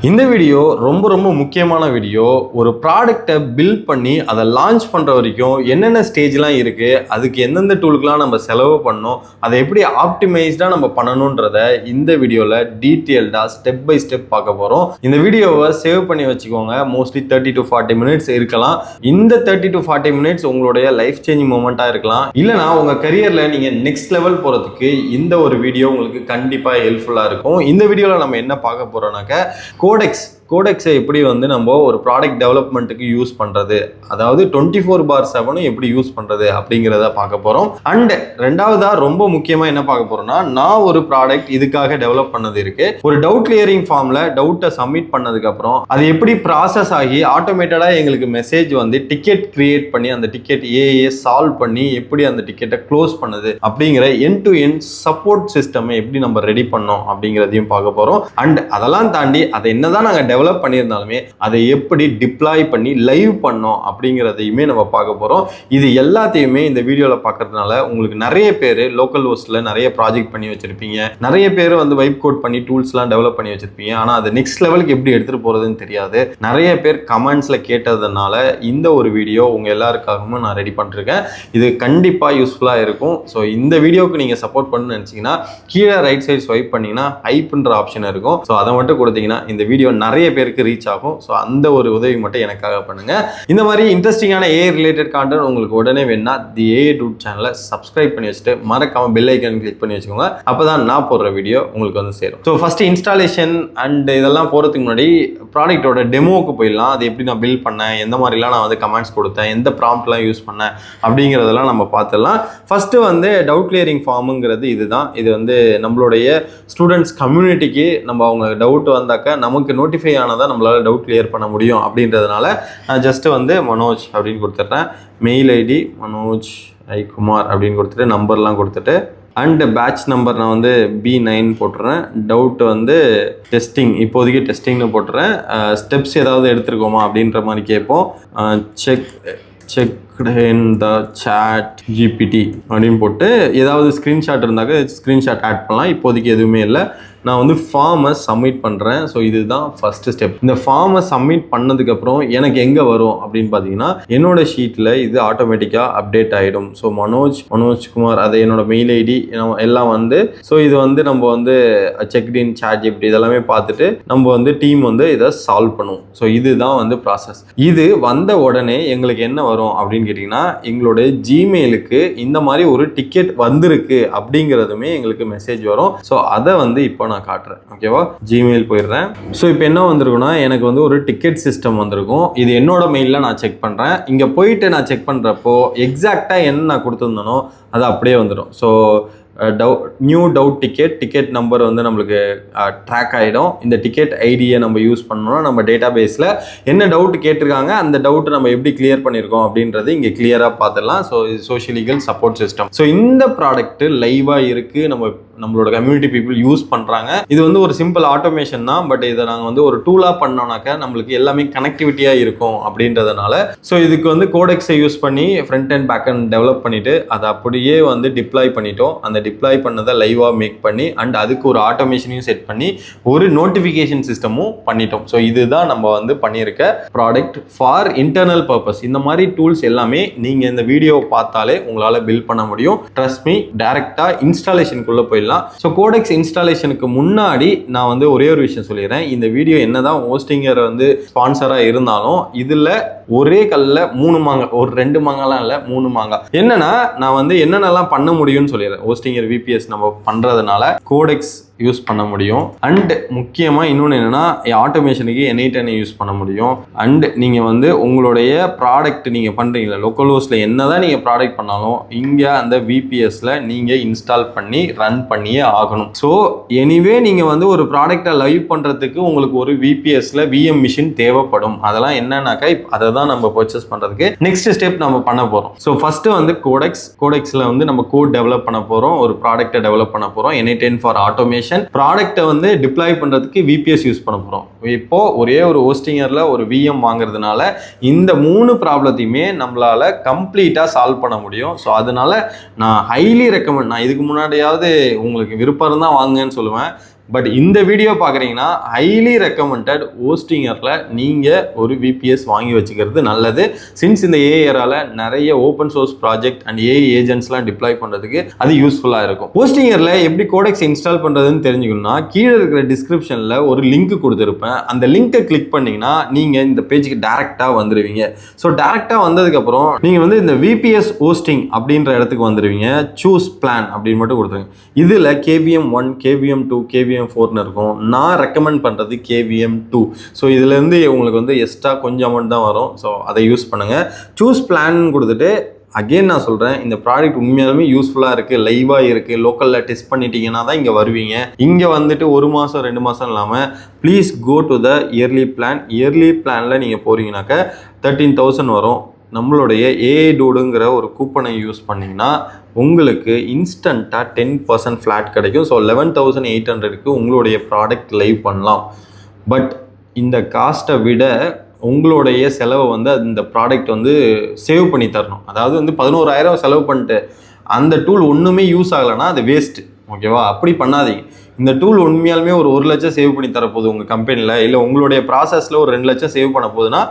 இந்த வீடியோ ரொம்ப முக்கியமான வீடியோ. ஒரு ப்ராடக்ட்டை பில்ட் பண்ணி அதை லான்ச் பண்ணுற வரைக்கும் என்னென்ன ஸ்டேஜ்லாம் இருக்குது, அதுக்கு எந்தெந்த டூலுக்கெலாம் நம்ம செலவு பண்ணோம், அதை எப்படி ஆப்டிமைஸ்டாக நம்ம பண்ணணுன்றத இந்த வீடியோவில் டீட்டெயில்டாக ஸ்டெப் பை ஸ்டெப் பார்க்க போகிறோம். இந்த வீடியோவை சேவ் பண்ணி வச்சுக்கோங்க. மோஸ்ட்லி 30 to 40 மினிட்ஸ் இருக்கலாம். இந்த 30 to 40 மினிட்ஸ் உங்களுடைய லைஃப் சேஞ்சிங் மூமெண்ட்டாக இருக்கலாம். இல்லைனா உங்கள் கரியரில் நீங்கள் நெக்ஸ்ட் லெவல் போகிறதுக்கு இந்த ஒரு வீடியோ உங்களுக்கு கண்டிப்பாக ஹெல்ப்ஃபுல்லாக இருக்கும். இந்த வீடியோவில் நம்ம என்ன பார்க்க போகிறோம்னாக்க கோடெக்ஸை எப்படி வந்து நம்ம ஒரு ப்ராடக்ட் டெவலப்மெண்ட்டுக்கு யூஸ் பண்ணுறது, அதாவது 24/7 எப்படி யூஸ் பண்ணுறது அப்படிங்கிறத பார்க்க போகிறோம். அண்ட் ரெண்டாவதாக ரொம்ப முக்கியமாக என்ன பார்க்க போகிறோம்னா, நான் ஒரு ப்ராடக்ட் இதுக்காக டெவலப் பண்ணது இருக்குது. ஒரு டவுட் கிளியரிங் ஃபார்மில் டவுட்டை சப்மிட் பண்ணதுக்கப்புறம் அது எப்படி ப்ராசஸ் ஆகி ஆட்டோமேட்டடாக எங்களுக்கு மெசேஜ் வந்து டிக்கெட் கிரியேட் பண்ணி அந்த டிக்கெட் சால்வ் பண்ணி எப்படி அந்த டிக்கெட்டை க்ளோஸ் பண்ணுது அப்படிங்கிற எண்ட் டு எண்ட் சப்போர்ட் சிஸ்டமை எப்படி நம்ம ரெடி பண்ணோம் அப்படிங்கிறதையும் பார்க்க போகிறோம். அண்ட் அதெல்லாம் தாண்டி அதை என்னதான் நாங்கள் டெவலப் பண்ணியிருந்தாலுமே அதை எப்படி டிப்ளாய் பண்ணி லைவ் பண்ணோம் அப்படிங்கிறதையுமே நம்ம பார்க்க போகிறோம். இது எல்லாத்தையுமே இந்த வீடியோவில் பார்க்கறதுனால உங்களுக்கு நிறைய பேர் லோக்கல் ஹோஸ்டில் நிறைய ப்ராஜெக்ட் பண்ணி வச்சுருப்பீங்க, நிறைய பேர் வந்து வைப் கோட் பண்ணி டூல்ஸ்லாம் டெவலப் பண்ணி வச்சுருப்பீங்க. ஆனால் அது நெக்ஸ்ட் லெவலுக்கு எப்படி எடுத்துகிட்டு போகிறதுன்னு தெரியாது. நிறைய பேர் கமெண்ட்ஸில் கேட்டதுனால இந்த ஒரு வீடியோ உங்கள் எல்லாருக்காகவும் நான் ரெடி பண்ணிருக்கேன். இது கண்டிப்பாக யூஸ்ஃபுல்லாக இருக்கும். ஸோ இந்த வீடியோவுக்கு நீங்கள் சப்போர்ட் பண்ணணும்னு நினச்சிங்கன்னா கீழே ரைட் சைட் ஸ்வைப் பண்ணிங்கன்னா ஹைப்ன்ற ஆப்ஷன் இருக்கும். ஸோ அதை மட்டும் கொடுத்தீங்கன்னா இந்த வீடியோ நிறைய பேருக்கு ரீச் ஆகும். ஸோ அந்த ஒரு உதவி மட்டும் எனக்காக பண்ணுங்க. இந்த மாதிரி இன்ட்ரெஸ்டிங்கான ஏஐ ரிலேட்டட் கான்டென்ட் உங்களுக்கு உடனே வேணும்னா தி ஏஐ டூட் சேனலை சப்ஸ்கிரைப் பண்ணி வச்சுட்டு மறக்காம பெல் ஐக்கன் கிளிக் பண்ணி வச்சுக்கோங்க. அப்பதான் நான் போடுற வீடியோ உங்களுக்கு வந்து சேரும். ஸோ ஃபர்ஸ்ட் இன்ஸ்டாலேஷன் அண்ட் இதெல்லாம் போறதுக்கு முன்னாடி ப்ராடக்டோட டெமோவுக்கு போயிடலாம். அது எப்படி நான் பில்ட் பண்ணேன், எந்த மாதிரிலாம் நான் வந்து கமெண்ட்ஸ் கொடுத்தேன், எந்த ப்ராம்ப்ட்லாம் யூஸ் பண்ணேன் அப்படிங்கிறதெல்லாம் நம்ம பார்த்துடலாம். ஃபர்ஸ்ட் வந்து டவுட் கிளியரிங் ஃபார்முங்கிறது இதுதான். இது வந்து நம்மளுடைய ஸ்டூடெண்ட்ஸ் கம்யூனிட்டிக்கு நம்ம அவங்க டவுட் வந்தாக்க நமக்கு நோட்டிஃபை ஆனதான் நம்மளால் டவுட் கிளியர் பண்ண முடியும் அப்படின்றதுனால நான் ஜஸ்ட்டு வந்து மனோஜ் அப்படின்னு கொடுத்துட்றேன். மெயில் ஐடி மனோஜ் குமார் அப்படின்னு கொடுத்துட்டு நம்பர்லாம் கொடுத்துட்டு அண்ட் பேட்ச் நம்பர் நான் வந்து B9 போட்டுறேன். டவுட் வந்து டெஸ்டிங், இப்போதைக்கு டெஸ்டிங்னு போட்டுறேன். ஸ்டெப்ஸ் ஏதாவது எடுத்துருக்கோமா அப்படின்ற மாதிரி கேட்போம். Check in the chat GPT அப்படின்னு போட்டு ஏதாவது ஸ்க்ரீன்ஷாட் இருந்தாக்க ஸ்க்ரீன்ஷாட் ஆட் பண்ணலாம். இப்போதைக்கு எதுவுமே இல்லை. நான் வந்து ஃபார்மை சப்மிட் பண்ணுறேன். ஸோ இதுதான் ஃபஸ்ட்டு ஸ்டெப். இந்த ஃபார்மை சப்மிட் பண்ணதுக்கப்புறம் எனக்கு எங்கே வரும் அப்படின்னு பார்த்தீங்கன்னா என்னோட ஷீட்டில் இது ஆட்டோமேட்டிக்காக அப்டேட் ஆகிடும். ஸோ மனோஜ்குமார் அது என்னோட மெயில் ஐடி எல்லாம் வந்து ஸோ இது வந்து நம்ம வந்து செக்இன் சாட் ஜிபிடி இதெல்லாமே பார்த்துட்டு நம்ம வந்து டீம் வந்து இதை சால்வ் பண்ணுவோம். ஸோ இதுதான் வந்து ப்ராசஸ். இது வந்த உடனே எங்களுக்கு என்ன வரும் அப்படின்னு கேட்டிங்கன்னா எங்களோட ஜிமெயிலுக்கு இந்த மாதிரி ஒரு டிக்கெட் வந்திருக்கு அப்படிங்கிறதுமே எங்களுக்கு மெசேஜ் வரும். ஸோ அதை வந்து இப்போ நான் காட்டுறேன். ஓகேவா, ஜிமெயில் போயிடுறேன். ஸோ இப்போ என்ன வந்திருக்குன்னா எனக்கு வந்து ஒரு டிக்கெட் சிஸ்டம் வந்திருக்கும். இது என்னோட மெயிலில் நான் செக் பண்ணுறேன். இங்கே போயிட்டு நான் செக் பண்ணுறப்போ எக்ஸாக்டாக என்ன நான் கொடுத்துருந்தனோ அது அப்படியே வந்துடும். So new doubt ticket number வந்து நம்மளுக்கு ட்ராக் ஆகிடும். இந்த டிக்கெட் ஐடியை நம்ம யூஸ் பண்ணோம்னா நம்ம டேட்டா பேஸில் என்ன டவுட் கேட்டிருக்காங்க அந்த டவுட் நம்ம எப்படி கிளியர் பண்ணியிருக்கோம் அப்படின்றது இங்கே கிளியராக பார்த்துடலாம். ஸோ இது social legal support system. So இந்த ப்ராடக்ட் லைவாக இருக்குது, நம்மளோட கம்யூனிட்டி பீப்புள் யூஸ் பண்ணுறாங்க. இது வந்து ஒரு சிம்பிள் ஆட்டோமேஷன் தான். பட் இதை நாங்கள் வந்து ஒரு டூலாக பண்ணோம்னாக்க நம்மளுக்கு எல்லாமே கனெக்டிவிட்டியாக இருக்கும் அப்படின்றதுனால ஸோ இதுக்கு வந்து கோடெக்ஸை யூஸ் பண்ணி front and back and develop பண்ணிவிட்டு அதை அப்படியே வந்து டிப்ளாய் பண்ணிட்டோம். அந்த டிப்ளாய் பண்ணதை லைவாக மேக் பண்ணி அண்ட் அதுக்கு ஒரு ஆட்டோமேஷனையும் செட் பண்ணி ஒரு நோட்டிஃபிகேஷன் சிஸ்டமும் பண்ணிட்டோம். ஸோ இதுதான் நம்ம வந்து பண்ணியிருக்க ப்ராடக்ட் ஃபார் இன்டர்னல் பர்பஸ். இந்த மாதிரி டூல்ஸ் எல்லாமே நீங்கள் இந்த வீடியோ பார்த்தாலே உங்களால் பில்ட் பண்ண முடியும். ட்ரஸ்ட் மீ, டைரெக்டாக இன்ஸ்டாலேஷனுக்குள்ளே போயிடலாம். ஸோ கோடெக்ஸ் இன்ஸ்டாலேஷனுக்கு முன்னாடி நான் வந்து ஒரே ஒரு விஷயம் சொல்லிடுறேன். இந்த வீடியோ என்னதான் ஹோஸ்டிங்கர் வந்து ஸ்பான்சராக இருந்தாலும் இதில் ஒரே கல்ல 3 மாங்காய், ஒரு 2 மாங்காய்லாம் இல்லை 3 மாங்காய். என்னன்னா நான் வந்து என்னென்னலாம் பண்ண முடியும்னு சொல்லிடுறேன். ஹோஸ்டிங்கர் விபிஎஸ் நம்ம பண்ணுறதுனால கோடெக்ஸ் யூஸ் பண்ண முடியும். அண்ட் முக்கியமாக இன்னொன்று என்னென்னா ஆட்டோமேஷனுக்கு N8N யூஸ் பண்ண முடியும். அண்ட் நீங்கள் வந்து உங்களுடைய ப்ராடக்ட் நீங்கள் பண்ணுறீங்களா லோக்கல் ஹோஸ்ட்டில் என்ன தான் நீங்கள் ப்ராடக்ட் பண்ணாலும் இங்கே அந்த விபிஎஸ்ல நீங்கள் இன்ஸ்டால் பண்ணி ரன் பண்ணியே ஆகணும். ஸோ எனிவே நீங்கள் வந்து ஒரு ப்ராடக்டை லைவ் பண்ணுறதுக்கு உங்களுக்கு ஒரு விபிஎஸ்ல விஎம் மிஷின் தேவைப்படும். அதெல்லாம் என்னன்னாக்கா அதை தான் நம்ம பர்ச்சேஸ் பண்ணுறதுக்கு நெக்ஸ்ட் ஸ்டெப் நம்ம பண்ண போகிறோம். ஸோ ஃபஸ்ட்டு வந்து கோடெக்ஸில் வந்து நம்ம கோட் டெவலப் பண்ண போகிறோம், ஒரு ப்ராடக்டை டெவலப் பண்ண போகிறோம். N8N ஃபார் ஆட்டோமேஷன் ப்ராடக்ட்டை வந்து டிப்ளாய் பண்ணுறதுக்கு விபிஎஸ் யூஸ் பண்ண போகிறோம். இப்போ ஒரே ஒரு ஹோஸ்டிங்கரில் ஒரு விஎம் வாங்குறதுனால இந்த 3 ப்ராப்ளத்தையுமே நம்மளால் கம்ப்ளீட்டாக சால்வ் பண்ண முடியும். ஸோ அதனால நான் ஹைலி ரெக்கமெண்ட், நான் இதுக்கு முன்னாடியாவது உங்களுக்கு விருப்பம் இருந்தால் வாங்குங்கன்னு சொல்லுவேன். பட் இந்த வீடியோ பார்க்குறீங்கன்னா ஹைலி ரெக்கமெண்டட் ஹோஸ்டிங்கரில் நீங்கள் ஒரு VPS வாங்கி வச்சுக்கிறது நல்லது. சின்ஸ் இந்த ஏஆரால் நிறைய open source project and AI ஏஜென்ட்ஸ்லாம் டிப்ளாய் பண்ணுறதுக்கு அது யூஸ்ஃபுல்லாக இருக்கும். ஹோஸ்டிங்கரில் எப்படி கோடெக்ஸ் இன்ஸ்டால் பண்ணுறதுன்னு தெரிஞ்சுக்கணும்னா கீழே இருக்கிற டிஸ்கிரிப்ஷனில் ஒரு லிங்க் கொடுத்துருப்பேன். அந்த லிங்கை கிளிக் பண்ணிங்கன்னா நீங்கள் இந்த பேஜுக்கு டேரெக்டாக வந்துடுவீங்க. ஸோ டேரெக்டாக வந்ததுக்கப்புறம் நீங்கள் வந்து இந்த VPS ஹோஸ்டிங் அப்படின்ற இடத்துக்கு வந்துடுவீங்க. சூஸ் பிளான் அப்படின்னு மட்டும் கொடுத்துருங்க. இதில் KVM1, KVM2, KVM4ன்னு இருக்கும். நான் ரெக்கமெண்ட் பண்ணுறது KVM2. ஸோ இதுலேருந்து உங்களுக்கு வந்து எக்ஸ்ட்ரா கொஞ்சம் அமௌண்ட் தான் வரும். ஸோ அதை யூஸ் பண்ணுங்கள். சூஸ் பிளான் கொடுத்துட்டு அகெயின் நான் சொல்கிறேன், இந்த ப்ராடக்ட் உண்மையாலுமே யூஸ்ஃபுல்லாக இருக்குது, லைவாக இருக்குது, லோக்கலில் டெஸ்ட் பண்ணிட்டீங்கன்னா தான் இங்கே வருவீங்க. இங்கே வந்துட்டு 1 மாதம் 2 மாதம் இல்லாமல் please go to the early plan. Early பிளானில் நீங்கள் போகிறீங்கனாக்க 13,000 வரும். நம்மளுடைய ஏஐ டூடுங்கிற ஒரு கூப்பனை யூஸ் பண்ணிங்கன்னா உங்களுக்கு இன்ஸ்டண்ட்டாக 10% ஃப்ளாட் கிடைக்கும். ஸோ 11,800க்கு உங்களுடைய ப்ராடக்ட் லைவ் பண்ணலாம். பட் இந்த காஸ்ட்டை விட உங்களுடைய செலவை வந்து இந்த ப்ராடக்ட் வந்து சேவ் பண்ணி தரணும். அதாவது வந்து 11,000 செலவு பண்ணிட்டு அந்த டூல் ஒன்றுமே யூஸ் ஆகலைன்னா அது வேஸ்ட்டு. ஓகேவா? அப்படி பண்ணாதீங்க. இந்த டூல் உண்மையாலுமே ஒரு 1 லட்சம் சேவ் பண்ணி தரப்போகுது உங்கள் கம்பெனியில், இல்லை உங்களுடைய ப்ராசஸில் ஒரு 2 லட்சம் சேவ் பண்ண போகுதுன்னா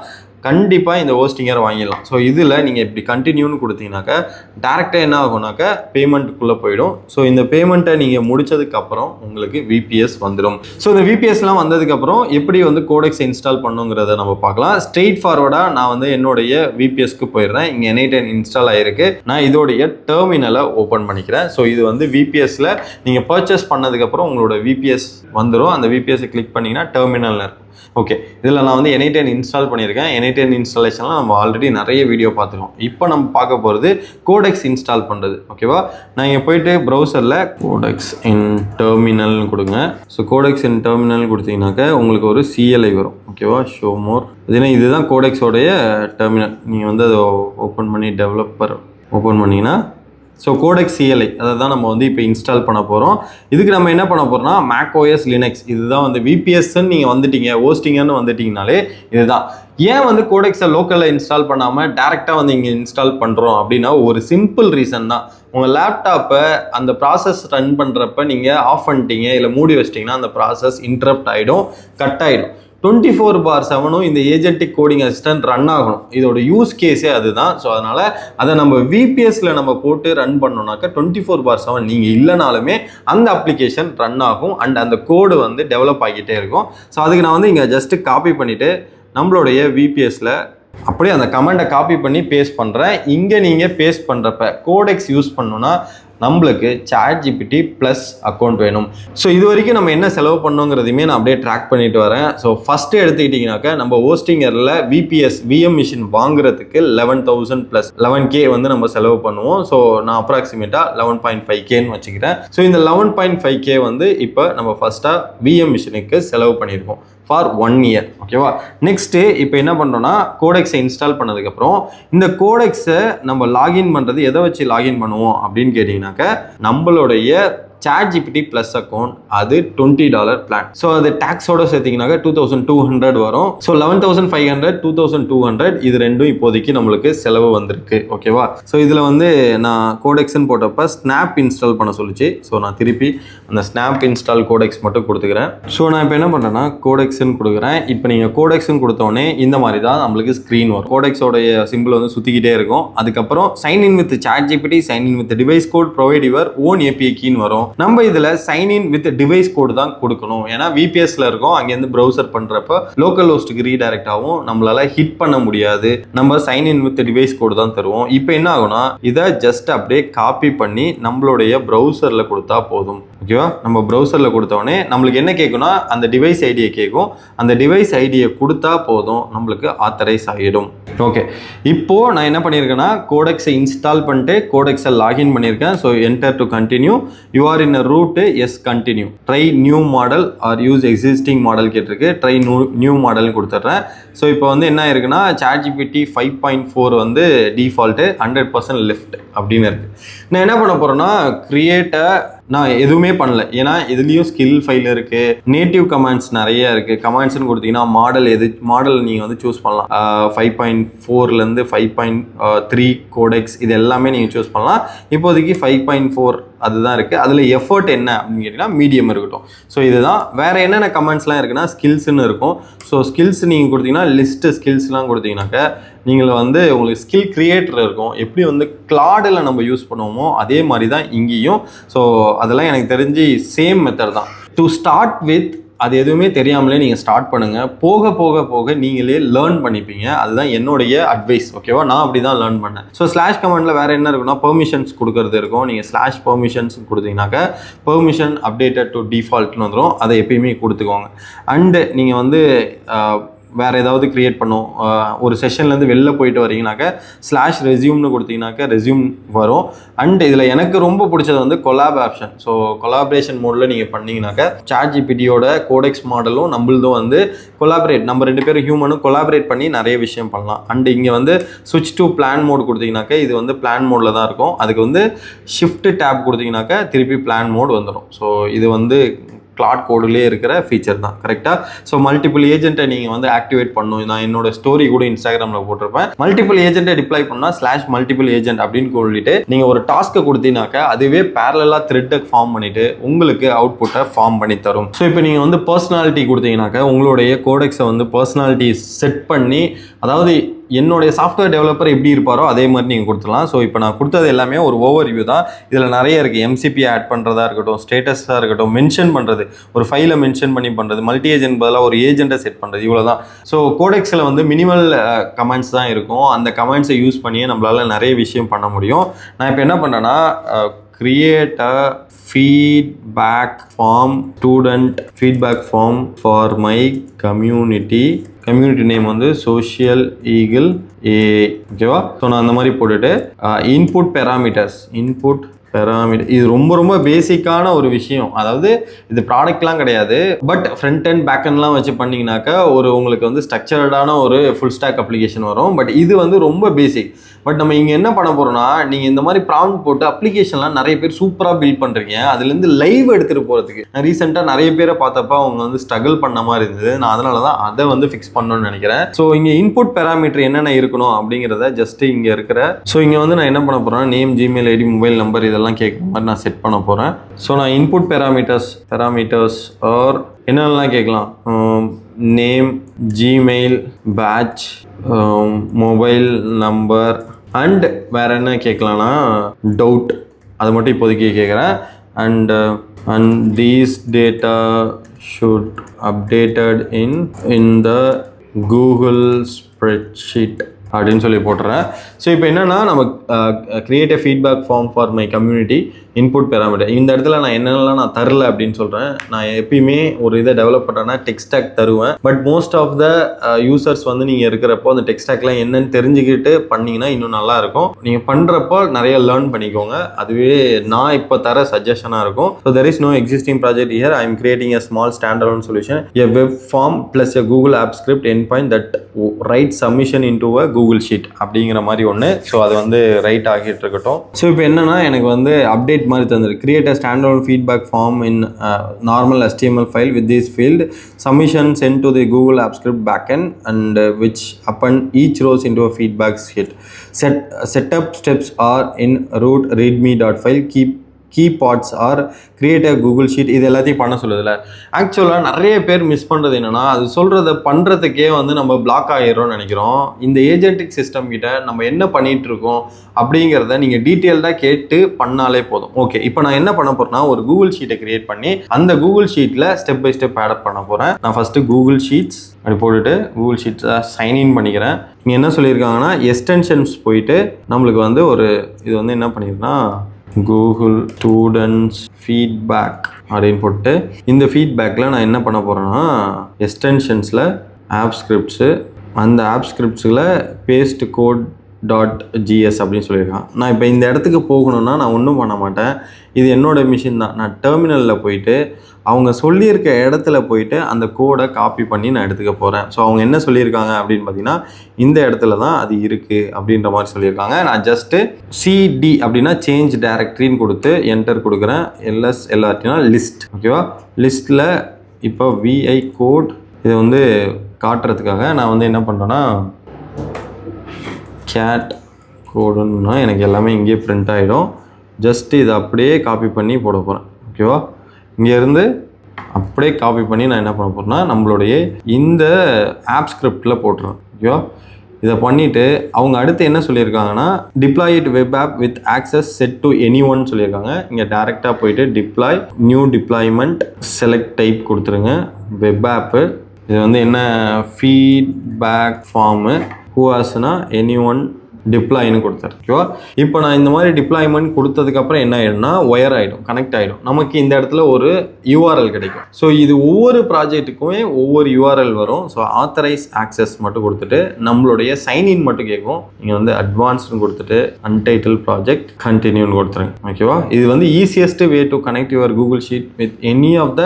கண்டிப்பாக இந்த ஹோஸ்டிங்கரை வாங்கிடலாம். ஸோ இதில் நீங்கள் இப்படி கண்டினியூன்னு கொடுத்தீங்கன்னாக்கா டேரெக்டாக என்ன ஆகும்னாக்கா பேமெண்ட்டுக்குள்ளே போயிடும். ஸோ இந்த பேமெண்ட்டை நீங்கள் முடித்ததுக்கப்புறம் உங்களுக்கு VPS வந்துடும். ஸோ இந்த VPSலாம் வந்ததுக்கப்புறம் எப்படி வந்து கோடெக்ஸ் இன்ஸ்டால் பண்ணுங்கிறத நம்ம பார்க்கலாம். ஸ்ட்ரெயிட் ஃபார்வர்டாக நான் வந்து என்னுடைய VPSக்கு போயிடுறேன். இங்கே N8N இன்ஸ்டால் ஆகிருக்கு. நான் இதோடைய டெர்மினலை ஓப்பன் பண்ணிக்கிறேன். ஸோ இது வந்து VPSல நீங்கள் பர்ச்சேஸ் பண்ணதுக்கப்புறம் உங்களோட VPS வந்துடும். அந்த VPSை கிளிக் பண்ணிங்கன்னா டெர்மினல் இருக்கும். ஓகே, இதில் நான் வந்து N8N இன்ஸ்டால் பண்ணியிருக்கேன். N8N இன்ஸ்டாலேஷன்லாம் நம்ம ஆல்ரெடி நிறைய வீடியோ பார்த்துருக்கோம். இப்போ நம்ம பார்க்க போகிறது கோடெக்ஸ் இன்ஸ்டால் பண்ணுறது. ஓகேவா? நான் இங்கே போயிட்டு ப்ரௌசரில் கோடெக்ஸ் இன் டெர்மினல்னு கொடுங்க. ஸோ கோடெக்ஸ் இன் டெர்மினல் கொடுத்தீங்கன்னாக்க உங்களுக்கு ஒரு CLI வரும். ஓகேவா? ஷோ மோர். இதுதான் கோடெக்ஸோடைய டெர்மினல். நீங்கள் வந்து அதை ஓப்பன் பண்ணி டெவலப்பர் ஓப்பன் பண்ணிங்கன்னா ஸோ கோடெக்ஸ் CLI அதை தான் நம்ம வந்து இப்போ இன்ஸ்டால் பண்ண போகிறோம். இதுக்கு நம்ம என்ன பண்ண போகிறோம்னா macOS Linux இதுதான் வந்து VPSன்னு நீங்கள் வந்துட்டீங்க, ஹோஸ்டிங்கன்னு வந்துட்டிங்கனாலே இதுதான். ஏன் வந்து கோடெக்ஸை லோக்கலில் இன்ஸ்டால் பண்ணாமல் டேரெக்டாக வந்து இங்கே இன்ஸ்டால் பண்ணுறோம் அப்படின்னா ஒரு சிம்பிள் ரீசன் தான். உங்கள் லேப்டாப்பை அந்த ப்ராசஸ் ரன் பண்ணுறப்ப நீங்கள் ஆஃப் பண்ணிட்டீங்க இல்லை மூடி வச்சிட்டிங்கன்னா அந்த ப்ராசஸ் இன்டரப்ட் ஆகிடும், கட் ஆகிடும். 24/7 இந்த ஏஜென்டிக் கோடிங் அசிஸ்டன்ட் ரன் ஆகணும். இதோட யூஸ் கேஸே அதுதான். ஸோ அதனால் அதை நம்ம VPSல நம்ம போட்டு ரன் பண்ணோம்னாக்கா 24/7 நீங்கள் இல்லைனாலுமே அந்த அப்ளிகேஷன் ரன் ஆகும் அண்ட் அந்த கோடு வந்து டெவலப் ஆகிட்டே இருக்கும். ஸோ அதுக்கு நான் வந்து இங்கே ஜஸ்ட்டு காப்பி பண்ணிவிட்டு நம்மளுடைய VPSல அப்படியே அந்த கமெண்டை காப்பி பண்ணி பேஸ்ட் பண்ணுறேன். இங்கே நீங்கள் பேஸ்ட் பண்ணுறப்ப கோடெக்ஸ் யூஸ் பண்ணணுன்னா நம்மளுக்கு ChatGPT ப்ளஸ் அக்கௌண்ட் வேணும். ஸோ இது வரைக்கும் நம்ம என்ன செலவு பண்ணோங்கிறதையுமே நான் அப்படியே ட்ராக் பண்ணிட்டு வரேன். ஸோ ஃபஸ்ட்டு எடுத்துக்கிட்டிங்கனாக்கா நம்ம ஹோஸ்டிங்கரில் VPS VM மிஷின் வாங்குறதுக்கு 11,000 + 11K வந்து நம்ம செலவு பண்ணுவோம். ஸோ நான் அப்ராக்சிமேட்டாக 11.5Kன்னு வச்சுக்கிறேன். ஸோ இந்த 11.5K வந்து இப்போ நம்ம ஃபஸ்ட்டாக VM மிஷினுக்கு செலவு பண்ணியிருக்கோம் ஃபார் 1 இயர். ஓகேவா? நெக்ஸ்ட்டு இப்போ என்ன பண்ணுறோன்னா கோடெக்ஸை இன்ஸ்டால் பண்ணதுக்கப்புறம் இந்த கோடெக்ஸை நம்ம லாகின் பண்ணுறது எதை வச்சு லாகின் பண்ணுவோம் அப்படின்னு கேட்டிங்கன்னாக்க நம்மளுடைய ChatGPT ப்ளஸ் அக்கௌண்ட் அது $20 பிளான். ஸோ அது டேக்ஸோட சேர்த்திங்கனாக்கா 2,200 வரும். ஸோ 11,500 2,200 இது ரெண்டும் இப்போதைக்கு நம்மளுக்கு செலவு வந்திருக்கு. ஓகேவா? ஸோ இதில் வந்து நான் கோடெக்ஸ்ன்னு போட்டப்போ ஸ்னாப் இன்ஸ்டால் பண்ண சொல்லிச்சு. ஸோ நான் திருப்பி அந்த ஸ்னாப் இன்ஸ்டால் கோடெக்ஸ் மட்டும் கொடுத்துக்கிறேன். ஸோ நான் இப்போ என்ன பண்ணுறேன்னா கோடெக்ஸ்ன்னு கொடுக்குறேன். இப்போ நீங்கள் கோடெக்ஸ்ன்னு கொடுத்தோடனே இந்த மாதிரி தான் நம்மளுக்கு ஸ்க்ரீன் வரும். கோடெக்ஸோடைய சிம்பிள் வந்து சுற்றிக்கிட்டே இருக்கும். அதுக்கப்புறம் sign in with ChatGPT, sign in with device code, provide your own API கீன்னு வரும். நம்ம இதில் சைன்இன் வித் டிவைஸ் கோடு தான் கொடுக்கணும். ஏன்னா VPSல இருக்கும், அங்கேருந்து ப்ரௌசர் பண்ணுறப்ப லோக்கல் ஹோஸ்ட்டுக்கு ரீடைரக்ட் ஆகும், நம்மளால ஹிட் பண்ண முடியாது. நம்ம சைன்இன் வித் டிவைஸ் கோடு தான் தருவோம். இப்போ என்ன ஆகும்னா இதை ஜஸ்ட் அப்படியே காப்பி பண்ணி நம்மளுடைய ப்ரௌசரில் கொடுத்தா போதும். ஓகேவா? நம்ம ப்ரௌசரில் கொடுத்தோடனே நம்மளுக்கு என்ன கேட்கும்னா அந்த டிவைஸ் ஐடியை கேட்கும். அந்த டிவைஸ் ஐடியை கொடுத்தா போதும், நம்மளுக்கு ஆத்தரைஸ் ஆகிடும். ஓகே, இப்போது நான் என்ன பண்ணியிருக்கேன்னா கோடெக்ஸை இன்ஸ்டால் பண்ணிட்டு கோடெக்ஸை லாகின் பண்ணியிருக்கேன். So enter to continue. You are in a root, yes continue. Try new model or use existing model கேட்டிருக்கு. ட்ரை நியூ மாடல் கொடுத்துட்றேன். ஸோ இப்போ வந்து என்ன இருக்குன்னா ChatGPT 5.4 வந்து டிஃபால்ட்டு 100% லெஃப்ட் அப்படின்னு இருக்குது. நான் என்ன பண்ண போகிறேன்னா நான் எதுவுமே பண்ணல. ஏன்னா இதுலேயும் ஸ்கில் ஃபைல் இருக்குது, நேட்டிவ் கமாண்ட்ஸ் நிறைய இருக்குது. கமாண்ட்ஸ்னு கொடுத்தீங்கன்னா மாடல் நீங்கள் வந்து சூஸ் பண்ணலாம். 5.4லேருந்து 5.3 கோடெக்ஸ் இது எல்லாமே நீங்கள் சூஸ் பண்ணலாம். இப்போதைக்கு 5.4 அதுதான் இருக்குது. அதில் எஃபர்ட் என்ன அப்படின்னு கேட்டிங்கன்னா மீடியம் இருக்கட்டும். ஸோ இதுதான். வேறு என்னென்ன கமெண்ட்ஸ்லாம் இருக்குன்னா ஸ்கில்ஸ்ன்னு இருக்கும். ஸோ ஸ்கில்ஸ் நீங்கள் கொடுத்தீங்கன்னா லிஸ்ட்டு ஸ்கில்ஸ்லாம் கொடுத்தீங்கன்னாக்க நீங்கள் வந்து உங்களுக்கு ஸ்கில் கிரியேட்டர் இருக்கும். எப்படி வந்து கிளாடில் நம்ம யூஸ் பண்ணுவோமோ அதே மாதிரி தான் இங்கேயும். ஸோ அதெல்லாம் எனக்கு தெரிஞ்சு சேம் மெத்தட் தான். டு ஸ்டார்ட் வித் அது எதுவுமே தெரியாமலே நீங்கள் ஸ்டார்ட் பண்ணுங்கள். போக போக போக நீங்களே லேர்ன் பண்ணிப்பீங்க. அதுதான் என்னுடைய அட்வைஸ். ஓகேவா? நான் அப்படி தான் லேர்ன் பண்ணேன். ஸோ ஸ்லாஷ் கமெண்டில் வேறு என்ன இருக்குன்னா பெர்மிஷன்ஸ் கொடுக்கறது இருக்கும். நீங்கள் ஸ்லாஷ் பெர்மிஷன்ஸ் கொடுத்தீங்கன்னாக்க பெர்மிஷன் அப்டேட்டட் டு டிஃபால்ட்னு வந்துடும். அதை எப்பயுமே கொடுத்துக்கோங்க. அண்டு நீங்கள் வந்து வேறு ஏதாவது க்ரியேட் பண்ணும், ஒரு செஷன்லேருந்து வெளில போயிட்டு வரீங்கனாக்க ஸ்லாஷ் ரெஸ்யூம்னு கொடுத்தீங்கன்னாக்க ரெஸ்யூம் வரும். அண்ட் இதில் எனக்கு ரொம்ப பிடிச்சது வந்து கொலாப் ஆப்ஷன். ஸோ கொலாபரேஷன் மோடில் நீங்கள் பண்ணிங்கனாக்க ChatGPTயோட கோடெக்ஸ் மாடலும் நம்மளதும் வந்து கொலாபரேட், நம்ம 2 பேரும் ஹியூமனும் கொலாபரேட் பண்ணி நிறைய விஷயம் பண்ணலாம். அண்ட் இங்கே வந்து ஸ்விட்ச் டு பிளான் மோட் கொடுத்தீங்கன்னாக்க இது வந்து பிளான் மோடில் தான் இருக்கும். அதுக்கு வந்து ஷிஃப்ட் டேப் கொடுத்தீங்கன்னாக்க திருப்பி பிளான் மோட் வந்துடும். ஸோ இது வந்து கிளாட் கோடுலேயே இருக்கிற ஃபீச்சர் தான். கரெக்டாக? ஸோ மல்டிபிள் ஏஜென்ட்டை நீங்கள் வந்து ஆக்டிவேட் பண்ணணும். நான் என்னோட ஸ்டோரி கூட இன்ஸ்டாகிராமில் போட்டிருப்பேன். மல்டிபிள் ஏஜென்ட்டை டிப்ளை பண்ணால் ஸ்லாஷ் மல்டிபிள் ஏஜென்ட் அப்படின்னு சொல்லிட்டு நீங்கள் ஒரு டாஸ்க்கை கொடுத்தீங்கன்னாக்கா அதுவே பேரலாக த்ரெட்டை ஃபார்ம் பண்ணிவிட்டு உங்களுக்கு அவுட்புட்டை ஃபார்ம் பண்ணி தரும். ஸோ இப்போ நீங்கள் வந்து பர்சனாலிட்டி கொடுத்தீங்கன்னாக்கா உங்களுடைய கோடெக்ஸை வந்து பர்சனாலிட்டி செட் பண்ணி, அதாவது என்னுடைய சாஃப்ட்வேர் டெவலப்பர் எப்படி இருப்பாரோ அதே மாதிரி நீங்கள் கொடுத்துடலாம். ஸோ இப்போ நான் கொடுத்தது எல்லாமே ஒரு ஓவர் ரிவ்யூ தான். இதில் நிறைய இருக்குது. எம்சிபி ஆட் பண்ணுறதா இருக்கட்டும், ஸ்டேட்டஸாக இருக்கட்டும், மென்ஷன் பண்ணுறது, ஒரு ஃபைலை மென்ஷன் பண்ணி பண்ணுறது, மல்டி ஏஜென்ட் பதிலாக ஒரு ஏஜென்ட்டை செட் பண்ணுறது, இவ்வளோ தான். ஸோ கோடெக்ஸில் வந்து மினிமல் கமெண்ட்ஸ் தான் இருக்கும். அந்த கமெண்ட்ஸை யூஸ் பண்ணியே நம்மளால் நிறைய விஷயம் பண்ண முடியும். நான் இப்போ என்ன பண்ணுறேன்னா create a feedback form, student feedback form for my community name வந்து சோஷியல் ஈகிள் ஏ. ஓகேவா? ஸோ நான் அந்த மாதிரி போட்டுட்டு இன்புட் பேராமீட்டர்ஸ் இது ரொம்ப ரொம்ப பேசிக்கான ஒரு விஷயம். அதாவது இது ப்ராடக்ட்லாம் கிடையாது, பட் ஃப்ரண்ட் அண்ட் பேக் அண்ட்லாம் வச்சு பண்ணிங்கனாக்கா ஒரு உங்களுக்கு வந்து ஸ்ட்ரக்சர்டான ஒரு ஃபுல் ஸ்டாக் அப்ளிகேஷன் வரும். பட் இது வந்து ரொம்ப பேசிக். பட் நம்ம இங்கே என்ன பண்ண போகிறோம்னா, நீங்கள் இந்த மாதிரி ப்ராம்ப்ட் போட்டு அப்ளிகேஷன்லாம் நிறைய பேர் சூப்பராக பில்ட் பண்ணுறீங்க. அதுலேருந்து லைவ் எடுத்துகிட்டு போகிறதுக்கு நான் ரீசெண்டாக நிறைய பேரை பார்த்தப்ப அவங்க வந்து ஸ்ட்ரகிள் பண்ண மாதிரி இருந்தது. நான் அதனால தான் அதை வந்து ஃபிக்ஸ் பண்ணணும்னு நினைக்கிறேன். ஸோ இங்கே இன்புட் பேராமீட்டர் என்னென்ன இருக்கணும் அப்படிங்கிறத ஜஸ்ட்டு இங்கே இருக்கிற, ஸோ இங்கே வந்து நான் என்ன பண்ண போகிறேன்னா name, Gmail ID, mobile number இதெல்லாம் கேட்குற மாதிரி நான் செட் பண்ண போகிறேன். ஸோ நான் இன்புட் பேராமீட்டர்ஸ் ஆர் என்னென்னலாம் கேட்கலாம், name, Gmail, batch, mobile number and வேறு என்ன கேட்கலான்னா டவுட், அது மட்டும் இப்போதைக்கு கேட்குறேன். And these data should updated in the Google spreadsheet அப்படின்னு சொல்லி போட்டுறேன். ஸோ இப்போ என்னென்னா நம்ம create a feedback form for my community input parameter. இந்த இடத்துல நான் என்னென்னலாம் நான் தரல அப்படின்னு சொல்கிறேன். நான் எப்பயுமே ஒரு இதை டெவலப் பண்ணுறேன்னா டெக்ஸ்டாக் தருவேன். But most of the users வந்து நீங்கள் இருக்கிறப்போ அந்த டெக்ஸ்டாக்லாம் என்னன்னு தெரிஞ்சுக்கிட்டு பண்ணிங்கன்னா இன்னும் நல்லாயிருக்கும். நீங்கள் பண்ணுறப்போ நிறைய லேர்ன் பண்ணிக்கோங்க. அதுவே நான் இப்போ தர சஜஷனாக இருக்கும். So there is no existing project here. I am creating a small standard solution, a web form plus a Google app script and point that write submission in to a Google sheet அப்படிங்கிற மாதிரி ஒன்று. So அது வந்து right ஆகிட்டு இருக்கட்டும். So இப்போ என்னென்னா எனக்கு வந்து அப்டேட் மாதிரி தந்துரு. Create a standard feedback form in normal HTML file with this field, submission sent to the Google app script backend and which append each rows into a feedback sheet. Setup steps are in root readme.file, key parts are create a Google sheet. இது எல்லாத்தையும் பண்ண சொல்லுதில்ல. ஆக்சுவலாக நிறைய பேர் miss பண்ணுறது என்னென்னா, அது சொல்கிறத பண்ணுறதுக்கே வந்து நம்ம பிளாக் ஆகிடுறோம்னு நினைக்கிறோம். இந்த ஏஜென்டிக் சிஸ்டம் கிட்ட நம்ம என்ன பண்ணிகிட்டு இருக்கோம் அப்படிங்கிறத நீங்கள் டீட்டெயில்டாக கேட்டு பண்ணாலே போதும். ஓகே, இப்போ நான் என்ன பண்ண போகிறேன்னா ஒரு கூகுள் ஷீட்டை கிரியேட் பண்ணி அந்த கூகுள் ஷீட்டில் ஸ்டெப் பை ஸ்டெப் ஆட் பண்ண போகிறேன். நான் ஃபஸ்ட்டு கூகுள் ஷீட்ஸ் அப்படி போட்டுட்டு கூகுள் ஷீட்ஸை சைன்இன் பண்ணிக்கிறேன். இங்கே என்ன சொல்லியிருக்காங்கன்னா எக்ஸ்டென்ஷன்ஸ் போயிட்டு நம்மளுக்கு வந்து ஒரு இது வந்து என்ன பண்ணியிருக்கேன்னா கூகுள் ஸ்டூடெண்ட்ஸ் ஃபீட்பேக் அப்படின்னு போட்டு இந்த ஃபீட்பேக்கில் நான் என்ன பண்ண போகிறேன்னா எக்ஸ்டென்ஷன்ஸில் ஆப் ஸ்கிரிப்ட்ஸு, அந்த ஆப் ஸ்கிரிப்ட்ஸில் பேஸ்ட் கோட் .gs அப்படின்னு சொல்லியிருக்கான். நான் இப்போ இந்த இடத்துக்கு போகணுன்னா நான் ஒன்றும் பண்ண மாட்டேன். இது என்னோடய மிஷின் தான். நான் டெர்மினலில் போயிட்டு அவங்க சொல்லியிருக்க இடத்துல போயிட்டு அந்த கோடை காப்பி பண்ணி நான் எடுத்துக்க போகிறேன். ஸோ அவங்க என்ன சொல்லியிருக்காங்க அப்படின்னு பார்த்தீங்கன்னா இந்த இடத்துல தான் அது இருக்குது அப்படின்ற மாதிரி சொல்லியிருக்காங்க. நான் ஜஸ்ட்டு CD அப்படின்னா சேஞ்ச் டைரக்டரின்னு கொடுத்து என்டர் கொடுக்குறேன். LRTனா லிஸ்ட். ஓகேவா? லிஸ்ட்டில் இப்போ VI கோட் இதை வந்து காட்டுறதுக்காக நான் வந்து என்ன பண்ணுறேன்னா கேட் கோடுன்னா எனக்கு எல்லாமே இங்கேயே பிரிண்ட் ஆகிடும். ஜஸ்ட் இதை அப்படியே காப்பி பண்ணி போட போகிறேன். ஓகேவா? இங்கேருந்து அப்படியே காப்பி பண்ணி நான் என்ன பண்ண போகிறேன்னா நம்மளுடைய இந்த ஆப் ஸ்கிரிப்டில் போட்டுறேன். ஓகேவா? இதை பண்ணிவிட்டு அவங்க அடுத்து என்ன சொல்லியிருக்காங்கன்னா deploy it web app with access set to any one சொல்லியிருக்காங்க. இங்கே டேரெக்டாக போயிட்டு deploy new deployment select type கொடுத்துருங்க. வெப் ஆப்பு இது வந்து என்ன ஃபீட்பேக் ஃபார்மு ஹூஆஸ்னா எனி ஒன் டிப்ளாய்னு கொடுத்தாரு. ஓகேவா? இப்போ நான் இந்த மாதிரி டிப்ளாய்மெண்ட் கொடுத்ததுக்கப்புறம் என்ன ஆகிடும்னா ஒயர் ஆகிடும், கனெக்ட் ஆகிடும். நமக்கு இந்த இடத்துல ஒரு யூஆர்எல் கிடைக்கும். ஸோ இது ஒவ்வொரு ப்ராஜெக்ட்டுக்குமே ஒவ்வொரு யூஆர்எல் வரும். ஸோ ஆத்தரைஸ் ஆக்சஸ் மட்டும் கொடுத்துட்டு நம்மளுடைய சைன்இன் மட்டும் கேட்கும். நீங்கள் வந்து அட்வான்ஸ்னு கொடுத்துட்டு அன்டைட்டில் ப்ராஜெக்ட் கண்டினியூன்னு கொடுத்துருங்க. ஓகேவா? இது வந்து easiest way to connect your Google sheet with any of the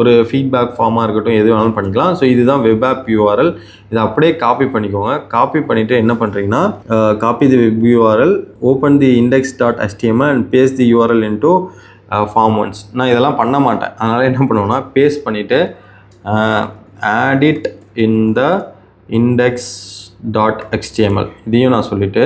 ஒரு ஃபீட்பேக் ஃபார்மாக இருக்கட்டும், எது வேணாலும் பண்ணிக்கலாம். ஸோ இதுதான் வெப் ஆப் யூஆர்எல். இதை அப்படியே காப்பி பண்ணிக்கோங்க. காப்பி பண்ணிவிட்டு என்ன பண்ணுறீங்கன்னா copy the web URL, open the index.html and paste the URL into form once. நான் இதெல்லாம் பண்ண மாட்டேன். அதனால் என்ன பண்ணுவேன்னா பேஸ்ட் பண்ணிவிட்டு add it in the index.html இதையும் நான் சொல்லிவிட்டு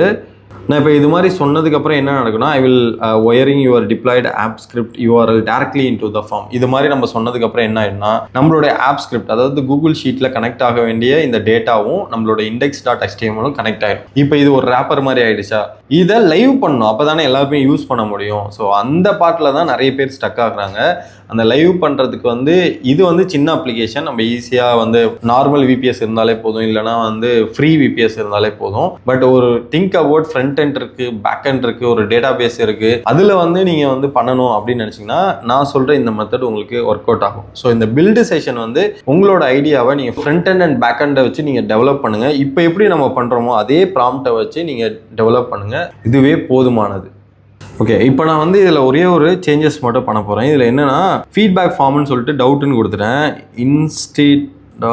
நான் இப்போ இது மாதிரி சொன்னதுக்கப்புறம் என்ன நடக்குன்னா I will wiring your deployed app script URL directly into the form. இது மாதிரி நம்ம சொன்னதுக்கப்புறம் என்ன ஆயிடும்னா நம்மளோட ஆப் ஸ்கிரிப்ட் அதாவது கூகுள் ஷீட்டில் கனெக்ட் ஆக வேண்டிய இந்த டேட்டாவும் நம்மளோட index.html கனெக்ட் ஆகிடும். இப்போ இது ஒரு ரேப்பர் மாதிரி ஆயிடுச்சா? இதை லைவ் பண்ணணும், அப்போ தானே எல்லாருமே யூஸ் பண்ண முடியும். ஸோ அந்த பாட்டில் தான் நிறைய பேர் ஸ்டக் ஆகுறாங்க. அந்த லைவ் பண்ணுறதுக்கு வந்து இது வந்து சின்ன அப்ளிகேஷன். நம்ம ஈஸியாக வந்து நார்மல் விபிஎஸ் இருந்தாலே போதும், இல்லைனா வந்து ஃப்ரீ விபிஎஸ் இருந்தாலே போதும். பட் ஒரு திங்க் அபவுட் ஃப்ரண்ட் எண்ட் இருக்குது, பேக் எண்ட் இருக்குது, ஒரு டேட்டா பேஸ் இருக்குது. அதில் வந்து நீங்கள் வந்து பண்ணணும் அப்படின்னு நினச்சிங்கன்னா நான் சொல்கிற இந்த மெத்தட் உங்களுக்கு ஒர்க் அவுட் ஆகும். ஸோ இந்த பில்டு செஷன் வந்து உங்களோட ஐடியாவை நீங்கள் ஃப்ரண்ட் எண்ட் அண்ட் பேக் எண்டை வச்சு நீங்கள் டெவலப் பண்ணுங்கள். இப்போ எப்படி நம்ம பண்ணுறோமோ அதே ப்ராம்ப்டை வச்சு நீங்கள் டெவலப் பண்ணுங்கள். இதுவே போதுமானது. ஓகே, இப்போ நான் வந்து இதில் ஒரே ஒரு சேஞ்சஸ் மட்டும் பண்ண போகிறேன். இதில் என்னென்னா ஃபீட்பேக் ஃபார்ம்னு சொல்லிட்டு டவுட்னு கொடுத்துட்டேன். Instead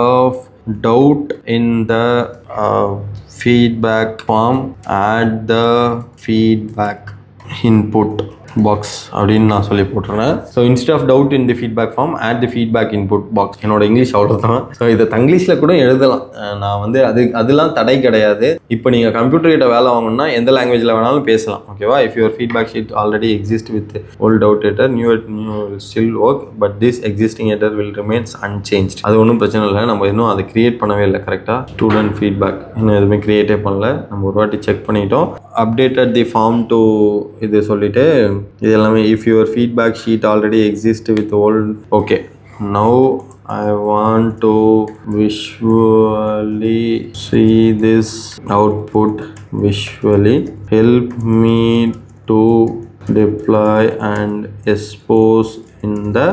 of doubt in the feedback form, add the feedback input box அப்படின்னு நான் சொல்லி போட்டுறேன். So instead of doubt in the feedback form add the feedback input box. என்னோட இங்கிலீஷ் அவ்வளோதான். ஸோ இதை தங்கிலீஷில் கூட எழுதலாம். நான் வந்து அதெல்லாம் தடை கிடையாது. இப்போ நீங்கள் கம்ப்யூட்டர் கிட்ட வேலை வாங்கணும்னா எந்த லாங்குவேஜில் வேணாலும் பேசலாம். ஓகேவா? If your feedback sheet already exist with old doubt header new still work but this existing header will remains unchanged. அது ஒன்றும் பிரச்சனை இல்லை. நம்ம இன்னும் அதை கிரியேட் பண்ணவே இல்லை. கரெக்டாக ஸ்டூடெண்ட் ஃபீட்பேக் இன்னும் எதுவுமே கிரியேட்டே பண்ணல. நம்ம ஒரு வாட்டி செக் பண்ணிட்டோம். அப்டேட்டட் தி ஃபார்ம் டு இது சொல்லிட்டு இது எல்லாமே if your feedback sheet already exist with volt. Okay, now I want to visually see this output visually. Help me to deploy and expose in the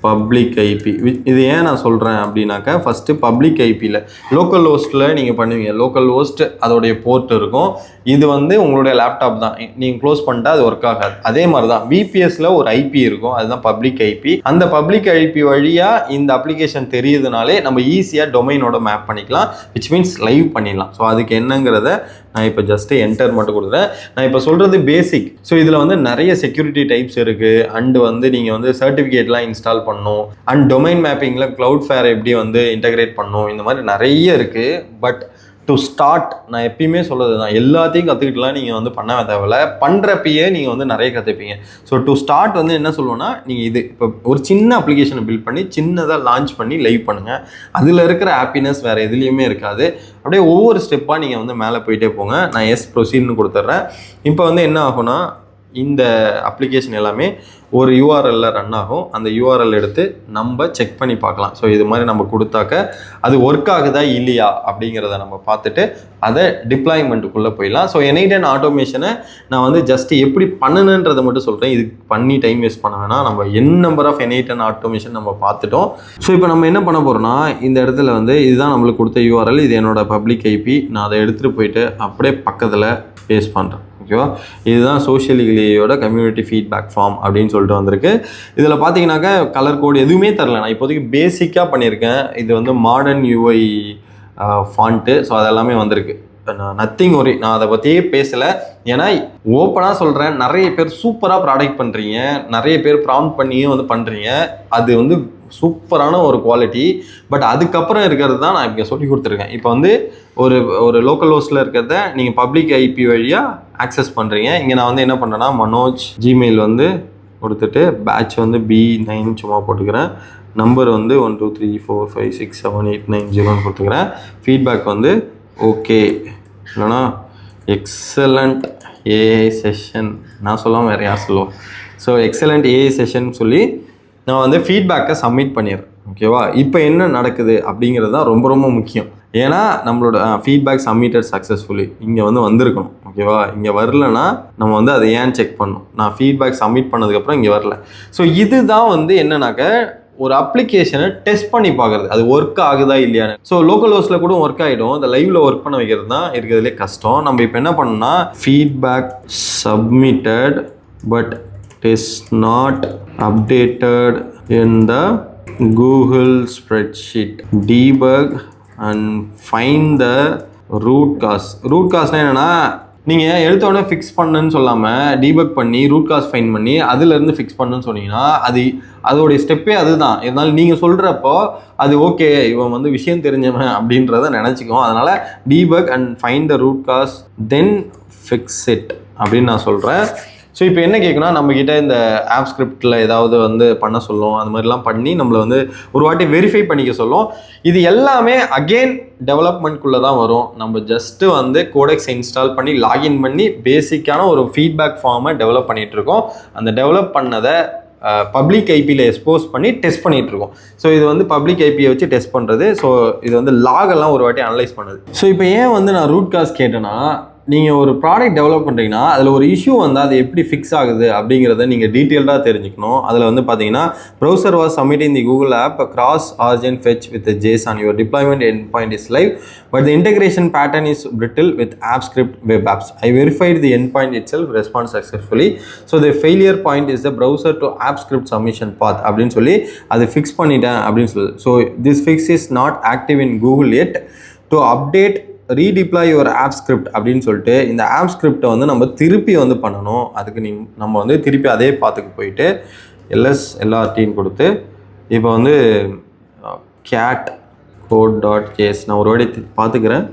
public IP. இது ஏன் நான் சொல்கிறேன் அப்படின்னாக்கா first public ஐபியில் local ஹோஸ்ட்டில் நீங்கள் பண்ணுவீங்க. Local host அதோடைய board இருக்கும். இது வந்து உங்களுடைய லேப்டாப் தான். நீங்கள் க்ளோஸ் பண்ணிட்டா அது ஒர்க் ஆகாது. அதே மாதிரி தான் விபிஎஸ்ல ஒரு ஐபி இருக்கும், அதுதான் பப்ளிக் ஐபி. அந்த பப்ளிக் ஐபி வழியாக இந்த அப்ளிகேஷன் தெரியுதுனாலே நம்ம ஈஸியாக டொமைனோட மேப் பண்ணிக்கலாம், விச் மீன்ஸ் லைவ் பண்ணிடலாம். ஸோ அதுக்கு என்னங்கிறத நான் இப்போ ஜஸ்ட்டு என்டர் மட்டும் கொடுக்குறேன். நான் இப்போ சொல்கிறது பேசிக். ஸோ இதில் வந்து நிறைய செக்யூரிட்டி டைப்ஸ் இருக்குது. அண்டு வந்து நீங்கள் வந்து சர்டிஃபிகேட்லாம் இன்ஸ்டால் பண்ணணும். அண்ட் டொமைன் மேப்பிங்கில் க்ளவுட்ஃபேர் எப்படி வந்து இன்டகிரேட் பண்ணணும், இந்த மாதிரி நிறைய இருக்குது. பட் டு ஸ்டார்ட் நான் எப்பயுமே சொல்கிறது தான், எல்லாத்தையும் கற்றுக்கிட்டுலாம் நீங்கள் வந்து பண்ண தேவையில்ல. பண்ணுறப்பயே நீங்கள் வந்து நிறைய கற்றுப்பீங்க. ஸோ டு ஸ்டார்ட் வந்து என்ன சொல்லுவோன்னா நீங்கள் இது இப்போ ஒரு சின்ன அப்ளிகேஷனை பில்ட் பண்ணி சின்னதாக லான்ச் பண்ணி லைவ் பண்ணுங்கள். அதில் இருக்கிற ஹாப்பினஸ் வேறு எதுலேயுமே இருக்காது. அப்படியே ஒவ்வொரு ஸ்டெப்பாக நீங்கள் வந்து மேலே போயிட்டே போங்க. நான் எஸ் ப்ரொசீட்னு கொடுத்துட்றேன். இப்போ வந்து என்ன ஆகும்னா இந்த அப்ளிகேஷன் எல்லாமே ஒரு யூஆர்எல்ல ரன் ஆகும். அந்த யூஆர்எல் எடுத்து நம்ம செக் பண்ணி பார்க்கலாம். ஸோ இது மாதிரி நம்ம கொடுத்தாக்க அது ஒர்க் ஆகுதா இல்லையா அப்படிங்கிறத நம்ம பார்த்துட்டு அதை டிப்ளாய்மெண்ட்டுக்குள்ளே போயிடலாம். ஸோ n8n ஆட்டோமேஷனை நான் வந்து ஜஸ்ட் எப்படி பண்ணணுன்றதை மட்டும் சொல்கிறேன். இது பண்ணி டைம் வேஸ்ட் பண்ண வேணாம். நம்ம நம்பர் ஆஃப் n8n ஆட்டோமேஷன் நம்ம பார்த்துட்டோம். ஸோ இப்போ நம்ம என்ன பண்ண போகிறோம்னா இந்த இடத்துல வந்து இதுதான் நம்மளுக்கு கொடுத்த யூஆர்எல், இது என்னோட பப்ளிக் ஐபி. நான் அதை எடுத்துகிட்டு போயிட்டு அப்படியே பக்கத்தில் பேஸ்ட் பண்ணுறேன். ஓகேவா? இதுதான் சோஷியலியோட கம்யூனிட்டி ஃபீட்பேக் ஃபார்ம் அப்படின்னு சொல்லிட்டு வந்திருக்கு. இதில் பார்த்தீங்கன்னாக்கா கலர் கோடு எதுவுமே தரல. நான் இப்போதைக்கு பேசிக்காக பண்ணியிருக்கேன். இது வந்து மாடர்ன் யூஐ ஃபாண்ட்டு. ஸோ அதெல்லாமே வந்திருக்கு. நத்திங் ஒரி, நான் அதை பற்றியே பேசலை. ஏன்னா ஓப்பனாக சொல்கிறேன், நிறைய பேர் சூப்பராக ப்ராடக்ட் பண்ணுறீங்க, நிறைய பேர் ப்ராம்ப்ட் பண்ணியும் வந்து பண்ணுறீங்க, அது வந்து சூப்பரான ஒரு குவாலிட்டி. பட் அதுக்கப்புறம் இருக்கிறது தான் நான் இங்கே சொல்லி கொடுத்துருக்கேன். இப்போ வந்து ஒரு லோக்கல் ஹோஸ்ட்டில் இருக்கிறத நீங்கள் பப்ளிக் ஐபி வழியாக ஆக்சஸ் பண்ணுறீங்க. இங்கே நான் வந்து என்ன பண்ணுறேன்னா, மனோஜ் ஜிமெயில் வந்து கொடுத்துட்டு பேட்ச் வந்து B9 சும்மா போட்டுக்கிறேன். நம்பர் வந்து 1 2 3 4 5 6 7 8 9 0ன்னு கொடுத்துக்கிறேன். ஃபீட்பேக் வந்து ஓகே, இல்லைனா எக்ஸலண்ட் ஏஐ செஷன், நான் சொல்லாமல் வேறு யார் சொல்லுவோம். ஸோ எக்ஸலண்ட் ஏஐ செஷன் சொல்லி நான் வந்து ஃபீட்பேக்கை சப்மிட் பண்ணிடுறேன். ஓகேவா? இப்போ என்ன நடக்குது அப்படிங்கிறது தான் ரொம்ப ரொம்ப முக்கியம். ஏன்னா நம்மளோட ஃபீட்பேக் சப்மிட்டட் சக்ஸஸ்ஃபுல்லி இங்கே வந்து வந்திருக்கணும். ஓகேவா? இங்கே வரலன்னா நம்ம வந்து அதை ஏன் செக் பண்ணணும். நான் ஃபீட்பேக் சப்மிட் பண்ணதுக்கப்புறம் இங்கே வரல. ஸோ இதுதான் வந்து என்னன்னாக்க ஒரு அப்ளிகேஷனை டெஸ்ட் பண்ணி பார்க்குறது, அது ஒர்க் ஆகுதா இல்லையான்னு. ஸோ லோக்கல் ஹோஸ்ட்டில் கூட ஒர்க் ஆகிடும், இந்த லைவில் ஒர்க் பண்ண வைக்கிறது தான் இருக்கிறதுலே கஷ்டம். நம்ம இப்போ என்ன பண்ணோம்னா, feedback submitted but is not updated in the Google spreadsheet, debug and find the root cause. Root காஸ்னால் என்னென்னா, நீங்கள் எடுத்தோடனே ஃபிக்ஸ் பண்ணுன்னு சொல்லாமல் டீபக் பண்ணி ரூட் காஸ் ஃபைன் பண்ணி அதுலேருந்து ஃபிக்ஸ் பண்ணுன்னு சொன்னீங்கன்னா அதோடைய ஸ்டெப்பே அதுதான். இருந்தாலும் நீங்கள் சொல்கிறப்போ அது ஓகே, இவன் வந்து விஷயம் தெரிஞ்சவன் அப்படின்றத நினச்சிக்கும். அதனால் debug and find the root cause then fix it அப்படின்னு நான் சொல்கிறேன். ஸோ இப்போ என்ன கேட்குன்னா, நம்மக்கிட்ட இந்த ஆப் ஸ்கிரிப்டில் ஏதாவது வந்து பண்ண சொல்லும், அது மாதிரிலாம் பண்ணி நம்மளை வந்து ஒரு வாட்டி வெரிஃபை பண்ணிக்க சொல்லும். இது எல்லாமே அகெயின் டெவலப்மெண்ட்குள்ளே தான் வரும். நம்ம ஜஸ்ட்டு வந்து கோடெக்ஸ் இன்ஸ்டால் பண்ணி லாகின் பண்ணி பேசிக்கான ஒரு ஃபீட்பேக் ஃபார்மை டெவலப் பண்ணிகிட்ருக்கோம். அந்த டெவலப் பண்ணதை பப்ளிக் ஐபியில் எக்ஸ்போஸ் பண்ணி டெஸ்ட் பண்ணிகிட்ருக்கோம். ஸோ இது வந்து பப்ளிக் ஐபியை வச்சு டெஸ்ட் பண்ணுறது. ஸோ இது வந்து லாகெல்லாம் ஒரு வாட்டி அனலைஸ் பண்ணுது. ஸோ இப்போ ஏன் வந்து நான் ரூட் காஸ் கேட்டேன்னா, நீங்கள் ஒரு ப்ராடக்ட் டெவலப் பண்ணுறீங்கன்னா அதில் ஒரு இஷ்யூ வந்தால் அது எப்படி ஃபிக்ஸ் ஆகுது அப்படிங்கிறத நீங்கள் டீட்டெயில்டாக தெரிஞ்சுக்கணும். அதில் வந்து பார்த்தீங்கன்னா, browser was submitting the Google app cross origin fetch with JSON. Your deployment end point is live but the integration pattern is brittle with app script web apps. I verified the endpoint itself responds successfully. So the failure point is the browser to app script submission path அப்படின்னு சொல்லி அது fix பண்ணிட்டேன் அப்படின்னு சொல்லுது. So this fix is not active in Google yet. To update redeploy your app script அப்படின்னு சொல்லிட்டு இந்த app ஸ்கிரிப்டை வந்து நம்ம திருப்பி வந்து பண்ணணும். அதுக்கு நம்ம வந்து திருப்பி அதே பாத்துக்கு போயிட்டு LSLRTன்னு கொடுத்து இப்போ வந்து கேட் code.js நான் ஒரு வாட்டி பார்த்துக்கிறேன்.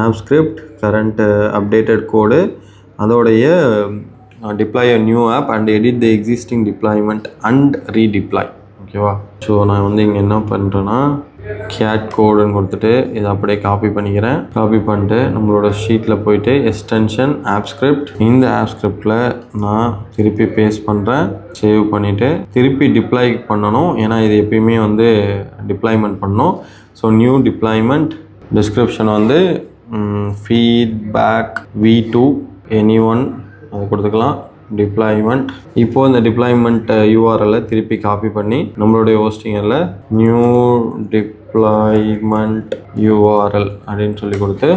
App script current updated code, அதோடைய deploy a new app and edit the existing deployment and redeploy. ஓகேவா? ஸோ நான் வந்து இங்கே என்ன பண்ணுறேன்னா, கேட் கோடுன்னு கொடுத்துட்டு இதை அப்படியே காப்பி பண்ணிக்கிறேன். காப்பி பண்ணிட்டு நம்மளோட ஷீட்டில் போயிட்டு எக்ஸ்டென்ஷன் ஆப் ஸ்கிரிப்ட், இந்த ஆப் ஸ்கிரிப்டில் நான் திருப்பி பேஸ்ட் பண்ணுறேன். சேவ் பண்ணிவிட்டு திருப்பி டிப்ளாய் பண்ணணும். ஏன்னா இது எப்பயுமே வந்து டிப்ளாய்மெண்ட் பண்ணணும். ஸோ நியூ டிப்ளாய்மெண்ட் டிஸ்கிரிப்ஷன் வந்து ஃபீட்பேக் V2 anyone அது கொடுத்துக்கலாம். டிப்ளாய்மெண்ட், இப்போது இந்த டிப்ளாய்மெண்ட் URL திருப்பி காப்பி பண்ணி நம்மளுடைய ஹோஸ்டிங்கில் நியூ டிப்ளாய்மெண்ட் URL அப்படின்னு சொல்லி கொடுத்து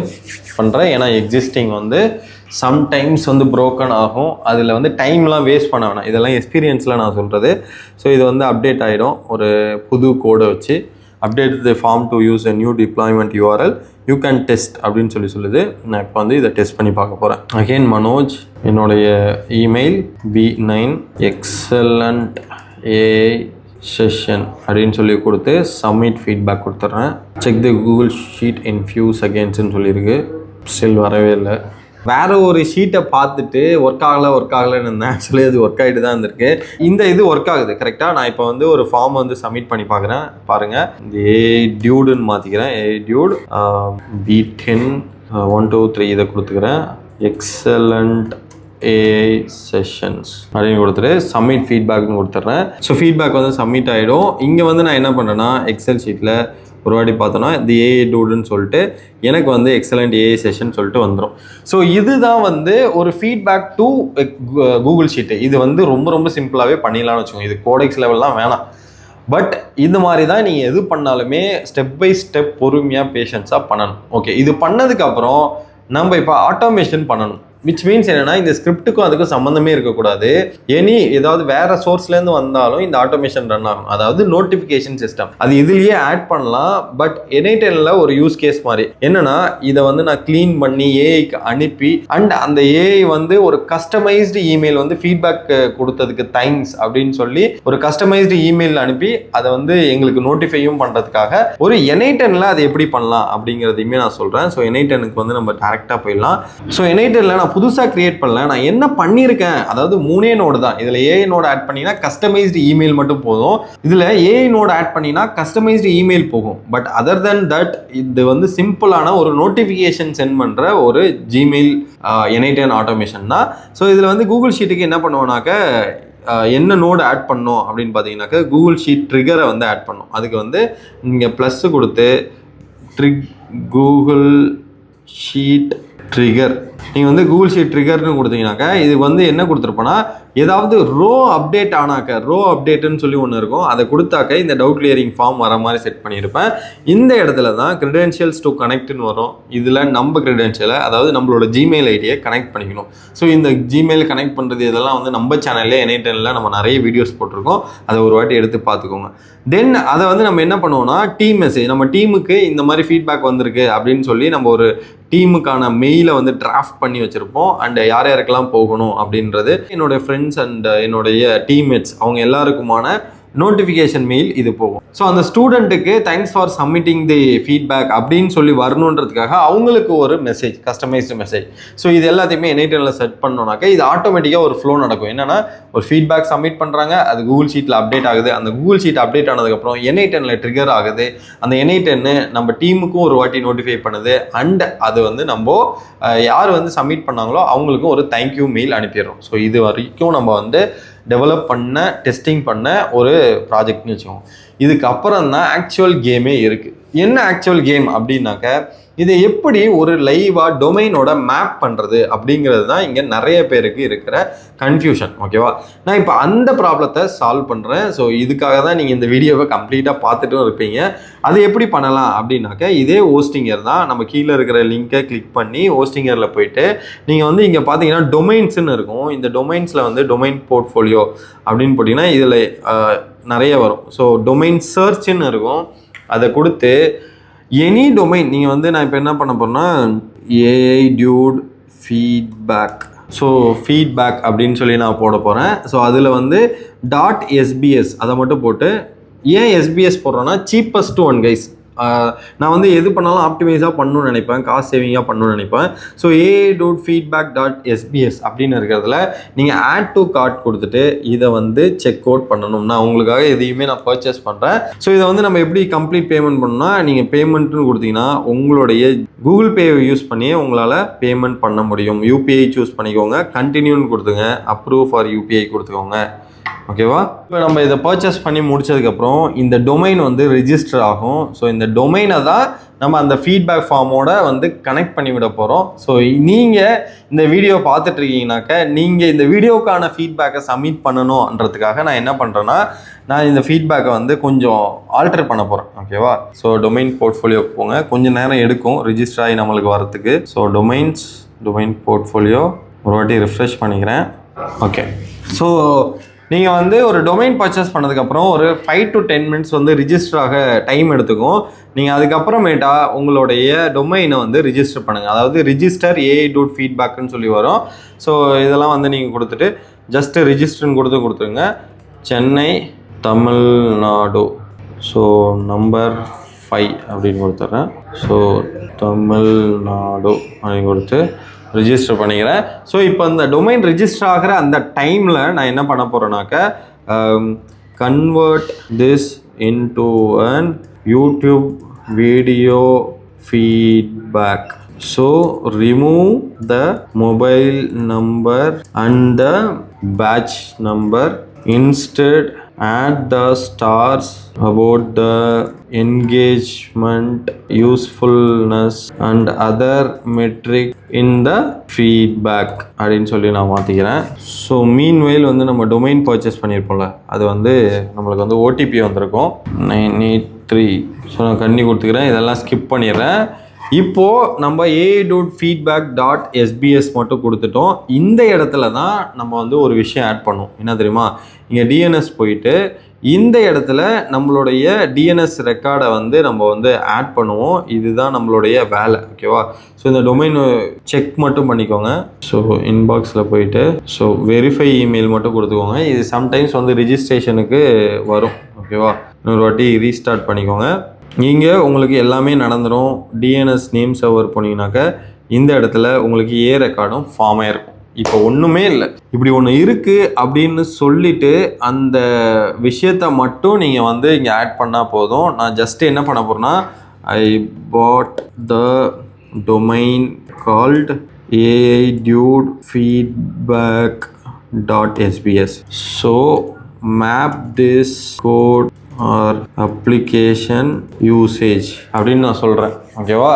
பண்ணுறேன். ஏன்னா எக்ஸிஸ்டிங் வந்து சம்டைம்ஸ் வந்து ப்ரோக்கன் ஆகும், அதில் வந்து டைம்லாம் வேஸ்ட் பண்ண வேணாம். இதெல்லாம் எக்ஸ்பீரியன்ஸில் நான் சொல்கிறது. ஸோ இது வந்து அப்டேட் ஆகிடும். ஒரு புது கோடை வச்சு update the form to use a new deployment URL you can test அப்படின்னு சொல்லுது. நான் இப்போ வந்து இதை டெஸ்ட் பண்ணி பார்க்க போகிறேன். அகெயின் மனோஜ், என்னுடைய email B9 excellent AI session அப்படின்னு சொல்லி கொடுத்து சப்மிட் ஃபீட்பேக் கொடுத்துட்றேன். Check the Google sheet in few செகண்ட்ஸ்ன்னு சொல்லியிருக்கு. ஸ்டில் வரவே இல்லை. வேறு ஒரு ஷீட்டை பார்த்துட்டு ஒர்க் ஆகலைன்னு இருந்தேன். ஆக்சுவலி அது ஒர்க் ஆகிட்டு தான் இருந்திருக்கு. இந்த இது ஒர்க் ஆகுது கரெக்டாக. நான் இப்போ வந்து ஒரு ஃபார்ம் வந்து சப்மிட் பண்ணி பார்க்குறேன். பாருங்கள், இந்த டியூடுன்னு மாற்றிக்கிறேன். டியூட் B10 1 2 3 இதை கொடுத்துக்கிறேன். எக்ஸலண்ட் AI செஷன்ஸ் அப்படின்னு கொடுத்துட்டு சப்மிட் ஃபீட்பேக்னு கொடுத்துட்றேன். ஸோ ஃபீட்பேக் வந்து சப்மிட் ஆகிடும். இங்கே வந்து நான் என்ன பண்ணுறேன்னா, எக்ஸல் ஷீட்டில் ஒரு வாட்டி பார்த்தோன்னா தி AI டூடுன்னு சொல்லிட்டு எனக்கு வந்து எக்ஸலண்ட் AI செஷன் சொல்லிட்டு வந்துடும். ஸோ இதுதான் வந்து ஒரு ஃபீட்பேக் டு கூகுள் ஷீட்டு. இது வந்து ரொம்ப ரொம்ப சிம்பிளாகவே பண்ணிடலாம்னு வச்சுக்கோங்க. இது கோடெக்ஸ் லெவல்லாம் வேணாம். பட் இந்த மாதிரி தான் நீங்கள் எது பண்ணாலுமே ஸ்டெப் பை ஸ்டெப் பொறுமையாக பேஷன்ஸாக பண்ணணும். ஓகே, இது பண்ணதுக்கப்புறம் நம்ம இப்போ ஆட்டோமேஷன் பண்ணணும். விச் மீன்ஸ் என்னன்னா இந்த ஸ்கிரிப்டுக்கும் அதுக்கும் சம்மந்தமே இருக்கக்கூடாது. ஏதாவது வேற சோர்ஸ்லேருந்து வந்தாலும் இந்த ஆட்டோமேஷன் ரன் ஆகும். அதாவது நோட்டிஃபிகேஷன் சிஸ்டம் அது இதுலயே ஆட் பண்ணலாம். பட் N8Nல ஒரு யூஸ் கேஸ் மாதிரி என்னன்னா, இதை வந்து நான் க்ளீன் பண்ணி ஏஐக்கு அனுப்பி அண்ட் அந்த ஏஐ வந்து ஒரு கஸ்டமைஸ்டு இமெயில் வந்து ஃபீட்பேக் கொடுத்ததுக்கு தேங்க்ஸ் அப்படின்னு சொல்லி ஒரு கஸ்டமைஸ்டு இமெயில் அனுப்பி அதை வந்து எங்களுக்கு நோட்டிஃபையும் பண்ணுறதுக்காக ஒரு N8Nல அதை எப்படி பண்ணலாம் அப்படிங்கிறதையுமே நான் சொல்கிறேன். ஸோ N8Nக்கு வந்து நம்ம டேரெக்டாக போயிடலாம். ஸோ N8Nல நான் புதுசாக கிரியேட் பண்ணல, நான் என்ன பண்ணியிருக்கேன், அதாவது 3 நோடு தான். இதில் ஏஐ நோடு ஆட் பண்ணினா கஸ்டமைஸ்டு இமெயில் மட்டும் போதும். இதில் ஏஐ நோடு ஆட் பண்ணினா கஸ்டமைஸ்டு இமெயில் போகும். பட் அதர் தென் தட் இது வந்து சிம்பிளான ஒரு நோட்டிஃபிகேஷன் சென்ட் பண்ணுற ஒரு ஜிமெயில் N8N ஆட்டோமேஷன் தான். ஸோ இதில் வந்து கூகுள் ஷீட்டுக்கு என்ன பண்ணுவோம்னாக்க என்ன நோடு ஆட் பண்ணோம் அப்படின்னு பார்த்தீங்கன்னாக்கா கூகுள் ஷீட் ட்ரிகரை வந்து ஆட் பண்ணோம். அதுக்கு வந்து நீங்கள் ப்ளஸ் கொடுத்து கூகுள் ஷீட் ட்ரிகர் நீங்கள் வந்து கூகுள் ஷீட் ட்ரிகர்னு கொடுத்தீங்கன்னாக்கா இது வந்து என்ன கொடுத்துருப்போன்னா, ஏதாவது ரோ அப்டேட் ஆனாக்க ரோ அப்டேட்டுன்னு சொல்லி ஒன்று இருக்கும், அதை கொடுத்தாக்க இந்த டவுட் கிளியரிங் ஃபார்ம் வர மாதிரி செட் பண்ணியிருப்பேன். இந்த இடத்துல தான் கிரெடென்ஷியல்ஸ் டு கனெக்ட்னு வரும். இதில் நம்ம கிரெடென்ஷியலை, அதாவது நம்மளோட ஜிமெயில் ஐடியை கனெக்ட் பண்ணிக்கணும். ஸோ இந்த ஜிமெயில் கனெக்ட் பண்ணுறது இதெல்லாம் வந்து நம்ம சேனல்லே N8Nல நம்ம நிறைய வீடியோஸ் போட்டிருக்கோம், அதை ஒரு வாட்டி எடுத்து பார்த்துக்கோங்க. தென் அதை வந்து நம்ம என்ன பண்ணுவோம்னா, டீம் மெசேஜ், நம்ம டீமுக்கு இந்த மாதிரி ஃபீட்பேக் வந்திருக்கு அப்படின்னு சொல்லி நம்ம ஒரு டீமுக்கான மெயிலை வந்து டிராஃப்ட் பண்ணி வச்சுருப்போம். அண்ட் யார் யாருக்கெல்லாம் போகணும் அப்படின்றது என்னோட ஃப்ரெண்ட்ஸ் அண்ட் என்னுடைய டீம்மேட்ஸ் அவங்க எல்லாருக்குமான நோட்டிஃபிகேஷன் மெயில் இது போகும். ஸோ அந்த ஸ்டூடெண்ட்டுக்கு thanks for submitting the feedback அப்படின்னு சொல்லி வரணுன்றதுக்காக அவங்களுக்கு ஒரு மெசேஜ், கஸ்டமைஸ்டு மெசேஜ். ஸோ இது எல்லாத்தையுமே N8Nல செட் பண்ணோம்னாக்கா இது ஆட்டோமேட்டிக்காக ஒரு ஃப்ளோ நடக்கும். என்னன்னா, ஒரு ஃபீட்பேக் சப்மிட் பண்ணுறாங்க, அது கூகுள் ஷீட்டில் அப்டேட் ஆகுது. அந்த கூகுள் ஷீட் அப்டேட் ஆனதுக்கப்புறம் N8Nல ட்ரிகர் ஆகுது. அந்த N8N நம்ம டீமுக்கும் ஒரு வாட்டி நோட்டிஃபை பண்ணுது. அண்ட் அது வந்து நம்ம யார் வந்து சப்மிட் பண்ணாங்களோ அவங்களுக்கும் ஒரு தேங்க்யூ மெயில் அனுப்பிடுறோம். ஸோ இது வரைக்கும் நம்ம வந்து டெவலப் பண்ண, டெஸ்டிங் பண்ண ஒரு ப்ராஜெக்ட்னு வச்சுக்கோங்க. இதுக்கப்புறம் தான் ஆக்சுவல் கேமே இருக்குது. என்ன ஆக்சுவல் கேம் அப்படின்னாக்க, இதை எப்படி ஒரு லைவாக டொமைனோட மேப் பண்ணுறது அப்படிங்கிறது தான் இங்கே நிறைய பேருக்கு இருக்கிற கன்ஃபியூஷன். ஓகேவா, நான் இப்போ அந்த ப்ராப்ளத்தை சால்வ் பண்ணுறேன். ஸோ இதுக்காக தான் நீங்கள் இந்த வீடியோவை கம்ப்ளீட்டாக பார்த்துட்டும் இருப்பீங்க. அது எப்படி பண்ணலாம் அப்படின்னாக்க, இதே ஹோஸ்டிங்கர் தான். நம்ம கீழே இருக்கிற லிங்கை கிளிக் பண்ணி ஹோஸ்டிங்கரில் போயிட்டு நீங்கள் வந்து இங்கே பார்த்தீங்கன்னா டொமைன்ஸ்ன்னு இருக்கும். இந்த டொமைன்ஸில் வந்து டொமைன் போர்ட்ஃபோலியோ அப்படின்னு போட்டிங்கன்னா இதில் நிறைய வரும். ஸோ டொமைன் சர்ச்ன்னு இருக்கும். அதை கொடுத்து எனி டொமைன் நீங்கள் வந்து, நான் இப்போ என்ன பண்ண போகிறேன்னா AI Dude feedback, so feedback அப்படின்னு சொல்லி நான் போட போகிறேன். ஸோ அதில் வந்து .sbs அதை மட்டும் போட்டு, ஏன் எஸ்பிஎஸ் போடுறோன்னா சீப்பஸ்ட் ஒன் கைஸ். நான் வந்து எது பண்ணாலும் ஆப்டிமைஸாக பண்ணணும்னு நினைப்பேன், காஸ்ட் சேவிங்காக பண்ணணும்னு நினைப்பேன். ஸோ AI.feedback.sbs அப்படின்னு இருக்கிறதுல நீங்கள் ஆட் டு கார்ட் கொடுத்துட்டு இதை வந்து செக் அவுட் பண்ணணும். நான் உங்களுக்காக எதையுமே நான் பர்ச்சேஸ் பண்ணுறேன். ஸோ இதை வந்து நம்ம எப்படி கம்ப்ளீட் பேமெண்ட் பண்ணணும்னா, நீங்கள் பேமெண்ட்னு கொடுத்தீங்கன்னா உங்களுடைய கூகுள் பேவை யூஸ் பண்ணி உங்களால் பேமெண்ட் பண்ண முடியும். யூபிஐ சூஸ் பண்ணிக்கோங்க, கண்டினியூன்னு கொடுத்துங்க, அப்ரூவ் ஃபார் யூபிஐ கொடுத்துக்கோங்க. ஓகேவா, இப்போ நம்ம இதை பர்ச்சேஸ் பண்ணி முடிச்சதுக்கப்புறம் இந்த டொமைன் வந்து ரிஜிஸ்டர் ஆகும். ஸோ இந்த டொமைனை தான் நம்ம அந்த ஃபீட்பேக் ஃபார்மோட வந்து கனெக்ட் பண்ணி விட போகிறோம். ஸோ நீங்கள் இந்த வீடியோ பார்த்துட்டு இருக்கீங்கனாக்க, நீங்கள் இந்த வீடியோக்கான ஃபீட்பேக்கை சப்மிட் பண்ணணுன்றதுக்காக நான் என்ன பண்ணுறேன்னா, நான் இந்த ஃபீட்பேக்கை வந்து கொஞ்சம் ஆல்டர் பண்ண போகிறேன். ஓகேவா, ஸோ டொமைன் போர்ட்ஃபோலியோக்கு போங்க, கொஞ்சம் நேரம் எடுக்கும் ரிஜிஸ்டர் ஆகி நம்மளுக்கு வரத்துக்கு. ஸோ டொமைன் போர்ட்ஃபோலியோ ஒரு வாட்டி ரிஃப்ரெஷ் பண்ணிக்கிறேன். ஓகே, ஸோ நீங்கள் வந்து ஒரு டொமைன் பர்ச்சேஸ் பண்ணதுக்கப்புறம் ஒரு 5 to 10 minutes வந்து ரிஜிஸ்டர் ஆக டைம் எடுத்துக்கும். நீங்கள் அதுக்கப்புறமேட்டா உங்களுடைய டொமைனை வந்து ரிஜிஸ்டர் பண்ணுங்கள். அதாவது ரிஜிஸ்டர் AI.feedbackன்னு சொல்லி வரும். ஸோ இதெல்லாம் வந்து நீங்கள் கொடுத்துட்டு ஜஸ்ட்டு ரிஜிஸ்டர்னு கொடுத்துருங்க. சென்னை தமிழ்நாடு, ஸோ நம்பர் 5 அப்படின்னு கொடுத்துட்றேன். ஸோ தமிழ்நாடு அப்படின்னு கொடுத்து ரிஜிஸ்டர் பண்ணிக்கிறேன். ஸோ இப்போ இந்த டொமைன் ரிஜிஸ்டர் ஆகிற அந்த டைமில் நான் என்ன பண்ண போகிறேன்னாக்க, convert this into an YouTube video feedback. So remove the mobile number and the batch number, instead add the stars about the engagement, usefulness and other metric in the feedback அப்படின்னு சொல்லி நான் மாற்றிக்கிறேன். ஸோ மீன்வெயில் வந்து நம்ம domain purchase பண்ணியிருப்போம்ல, அது வந்து நம்மளுக்கு வந்து ஓடிபி வந்திருக்கும் 983. ஸோ நான் கண்ணி கொடுத்துக்கிறேன், இதெல்லாம் ஸ்கிப் பண்ணிடுறேன். இப்போது நம்ம ai.feedback.sbs மட்டும் கொடுத்துட்டோம். இந்த இடத்துல தான் நம்ம வந்து ஒரு விஷயம் ஆட் பண்ணுவோம். என்ன தெரியுமா, இங்கே டிஎன்எஸ் போயிட்டு இந்த இடத்துல நம்மளுடைய டிஎன்எஸ் ரெக்கார்டை வந்து நம்ம வந்து ஆட் பண்ணுவோம். இதுதான் நம்மளுடைய வேலை. ஓகேவா? ஸோ இந்த டொமைன் செக் மட்டும் பண்ணிக்கோங்க. ஸோ இன்பாக்ஸில் போயிட்டு ஸோ வெரிஃபை இமெயில் மட்டும் கொடுத்துக்கோங்க. இது சம்டைம்ஸ் வந்து ரிஜிஸ்ட்ரேஷனுக்கு வரும். ஓகேவா? இன்னொரு வாட்டி ரீஸ்டார்ட் பண்ணிக்கோங்க. நீங்கள் உங்களுக்கு எல்லாமே நடந்துடும். டிஎன்எஸ் நேம் சர்வர் போனீங்கன்னாக்க இந்த இடத்துல உங்களுக்கு ஏ ரெக்கார்டும் ஃபார்ம் ஆகிருக்கும். இப்போ ஒன்றுமே இல்லை, இப்படி ஒன்று இருக்குது அப்படின்னு சொல்லிட்டு அந்த விஷயத்தை மட்டும் நீங்கள் வந்து இங்கே ஆட் பண்ணால் போதும். நான் ஜஸ்ட்டு என்ன பண்ண போகிறேன்னா, I put the domain called ai.feedback.sbs. So map this code or application usage அப்படின்னு நான் சொல்கிறேன். ஓகேவா?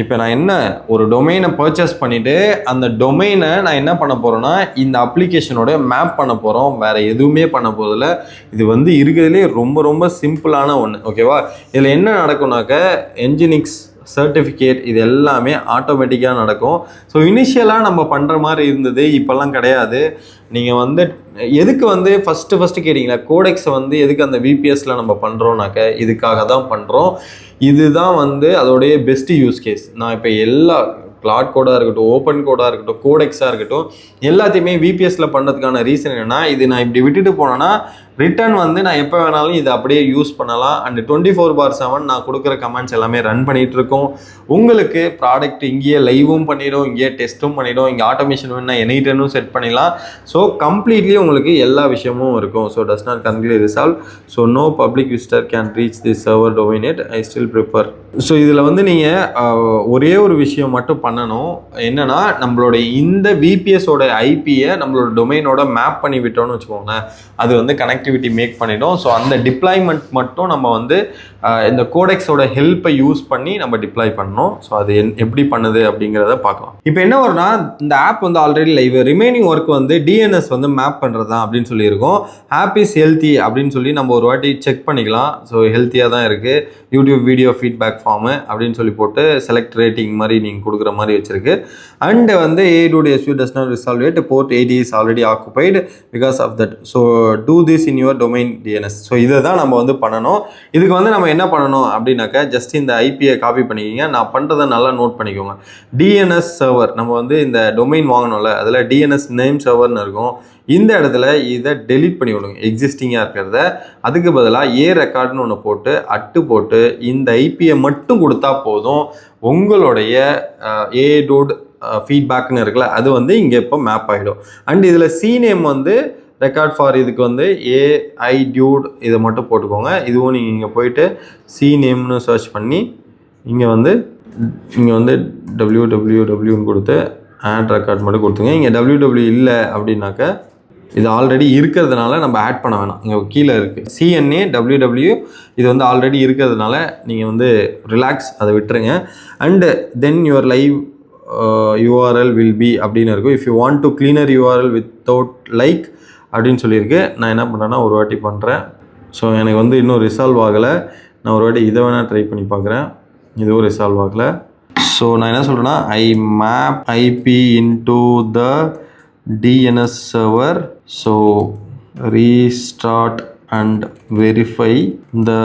இப்போ நான் என்ன ஒரு டொமைனை பர்ச்சேஸ் பண்ணிவிட்டு அந்த டொமைனை நான் என்ன பண்ண போகிறேன்னா இந்த அப்ளிகேஷனோட மேப் பண்ண போகிறோம். வேறு எதுவுமே பண்ண போகிறதில்ல. இது வந்து இருக்கிறதுலே ரொம்ப ரொம்ப சிம்பிளான ஒன்று. ஓகேவா? இதில் என்ன நடக்கும்னாக்க என்ஜினிக்ஸ் சர்டிஃபிகேட் இது எல்லாமே ஆட்டோமேட்டிக்காக நடக்கும். ஸோ இனிஷியலாக நம்ம பண்ணுற மாதிரி இருந்தது, இப்போல்லாம் கிடையாது. நீங்கள் வந்து எதுக்கு வந்து ஃபஸ்ட்டு கேட்டிங்களா, கோடெக்ஸை வந்து எதுக்கு அந்த விபிஎஸ்ல நம்ம பண்ணுறோம்னாக்க இதுக்காக தான் பண்ணுறோம். இதுதான் வந்து அதோடைய பெஸ்ட்டு யூஸ் கேஸ். நான் இப்போ எல்லா கிளாட் கோடாக இருக்கட்டும், ஓப்பன் கோடாக இருக்கட்டும், கோடெக்ஸாக இருக்கட்டும், எல்லாத்தையுமே விபிஎஸ்ல பண்ணுறதுக்கான ரீசன் என்னென்னா, இது நான் இப்படி விட்டுட்டு போனேன்னா ரிட்டர்ன் வந்து நான் எப்போ வேணாலும் இதை அப்படியே யூஸ் பண்ணலாம். அண்ட் 24/7 நான் கொடுக்குற கமெண்ட்ஸ் எல்லாமே ரன் பண்ணிகிட்டு இருக்கோம். உங்களுக்கு ப்ராடக்ட் இங்கேயே லைவும் பண்ணிடும், இங்கேயே டெஸ்ட்டும் பண்ணிடும். இங்கே ஆட்டோமேஷன் வேணுன்னா எனி டைமும் செட் பண்ணிடலாம். ஸோ கம்ப்ளீட்லி உங்களுக்கு எல்லா விஷயமும் இருக்கும். So does not conclude resolve. So no public visitor can reach the server domain it. I still prefer. So இதில் வந்து நீங்கள் ஒரே ஒரு விஷயம் மட்டும் பண்ணணும். என்னென்னா, நம்மளுடைய இந்த விபிஎஸோட ஐபியை நம்மளோட டொமைனோட மேப் பண்ணி விட்டோம்னு வச்சுக்கோங்களேன், அது வந்து கனெக்டிவிட்டி மேக் பண்ணிடும். ஸோ அந்த டிப்ளாய்மெண்ட் மட்டும் நம்ம வந்து இந்த கோடெக்ஸோட ஹெல்ப்பை யூஸ் பண்ணி நம்ம டிப்ளாய் பண்ணணும். ஸோ அது எப்படி பண்ணுது அப்படிங்கிறத பார்க்கலாம். இப்போ என்ன வரும்னா, இந்த ஆப் வந்து ஆல்ரெடி லைவ், ரிமைனிங் ஒர்க் வந்து டிஎன்எஸ் வந்து மேப் பண்ணுறது தான் அப்படின்னு சொல்லியிருக்கோம். ஆப் இஸ் ஹெல்த்தி அப்படின்னு சொல்லி நம்ம ஒரு வாட்டி செக் பண்ணிக்கலாம். ஸோ ஹெல்த்தியாக தான் இருக்குது. யூடியூப் வீடியோ ஃபீட்பேக் ஃபார்மு அப்படின்னு சொல்லி போட்டு செலக்ட் ரேட்டிங் மாதிரி நீங்கள் கொடுக்குற மாதிரி வச்சுருக்கு. அண்டு வந்து ai.sbs does not resolve it, port 80 is already occupied because of that. So do this in your domain DNS. So இதை தான் நம்ம வந்து பண்ணணும். இதுக்கு வந்து நம்ம என்ன பண்ணணும் அப்படின்னாக்கா, ஜஸ்ட் இந்த ஐபியை காப்பி பண்ணிக்கிங்க. நான் பண்ணுறதை நல்லா நோட் பண்ணிக்கோங்க. டிஎன்எஸ் சர்வர் நம்ம வந்து இந்த டொமைன் வாங்கணும்ல, அதில் டிஎன்எஸ் நேம் சர்வர்னு இருக்கும். இந்த இடத்துல இதை டெலீட் பண்ணி விடுங்க, எக்ஸிஸ்டிங்காக இருக்கிறத. அதுக்கு பதிலாக ஏ ரெக்கார்டுன்னு ஒன்று போட்டு அட்டு போட்டு இந்த ஐபியை மட்டும் கொடுத்தா போதும். உங்களுடைய ai.feedbackனு இருக்குல்ல, அது வந்து இங்கே இப்போ மேப் ஆகிடும். அண்ட் இதில் சி நேம் வந்து ரெக்கார்ட் ஃபார் இதுக்கு வந்து ai.dude இதை மட்டும் போட்டுக்கோங்க. இதுவும் நீங்கள் இங்கே போயிட்டு சி நேம்னு சர்ச் பண்ணி இங்கே வந்து wwwன்னு கொடுத்து ஆட் ரெக்கார்ட் மட்டும் கொடுத்துங்க. இங்கே www இல்லை அப்படின்னாக்க இது ஆல்ரெடி இருக்கிறதுனால நம்ம ஆட் பண்ண வேணாம். இங்கே கீழே இருக்குது CNA www, இது வந்து ஆல்ரெடி இருக்கிறதுனால நீங்கள் வந்து ரிலாக்ஸ், அதை விட்டுருங்க. And then your live URL will be அப்படின்னு இருக்கும். If you want to cleaner URL without like அப்படின்னு சொல்லியிருக்கு. நான் என்ன பண்ணுறேன்னா ஒரு வாட்டி பண்ணுறேன். ஸோ எனக்கு வந்து இன்னும் ரிசால்வ் ஆகலை. நான் ஒரு வாட்டி இதை வேணால் ட்ரை பண்ணி பார்க்குறேன். இதுவும் ரிசால்வ் ஆகலை. ஸோ நான் என்ன சொல்கிறேன்னா, I map IP into the DNS server. So restart and verify the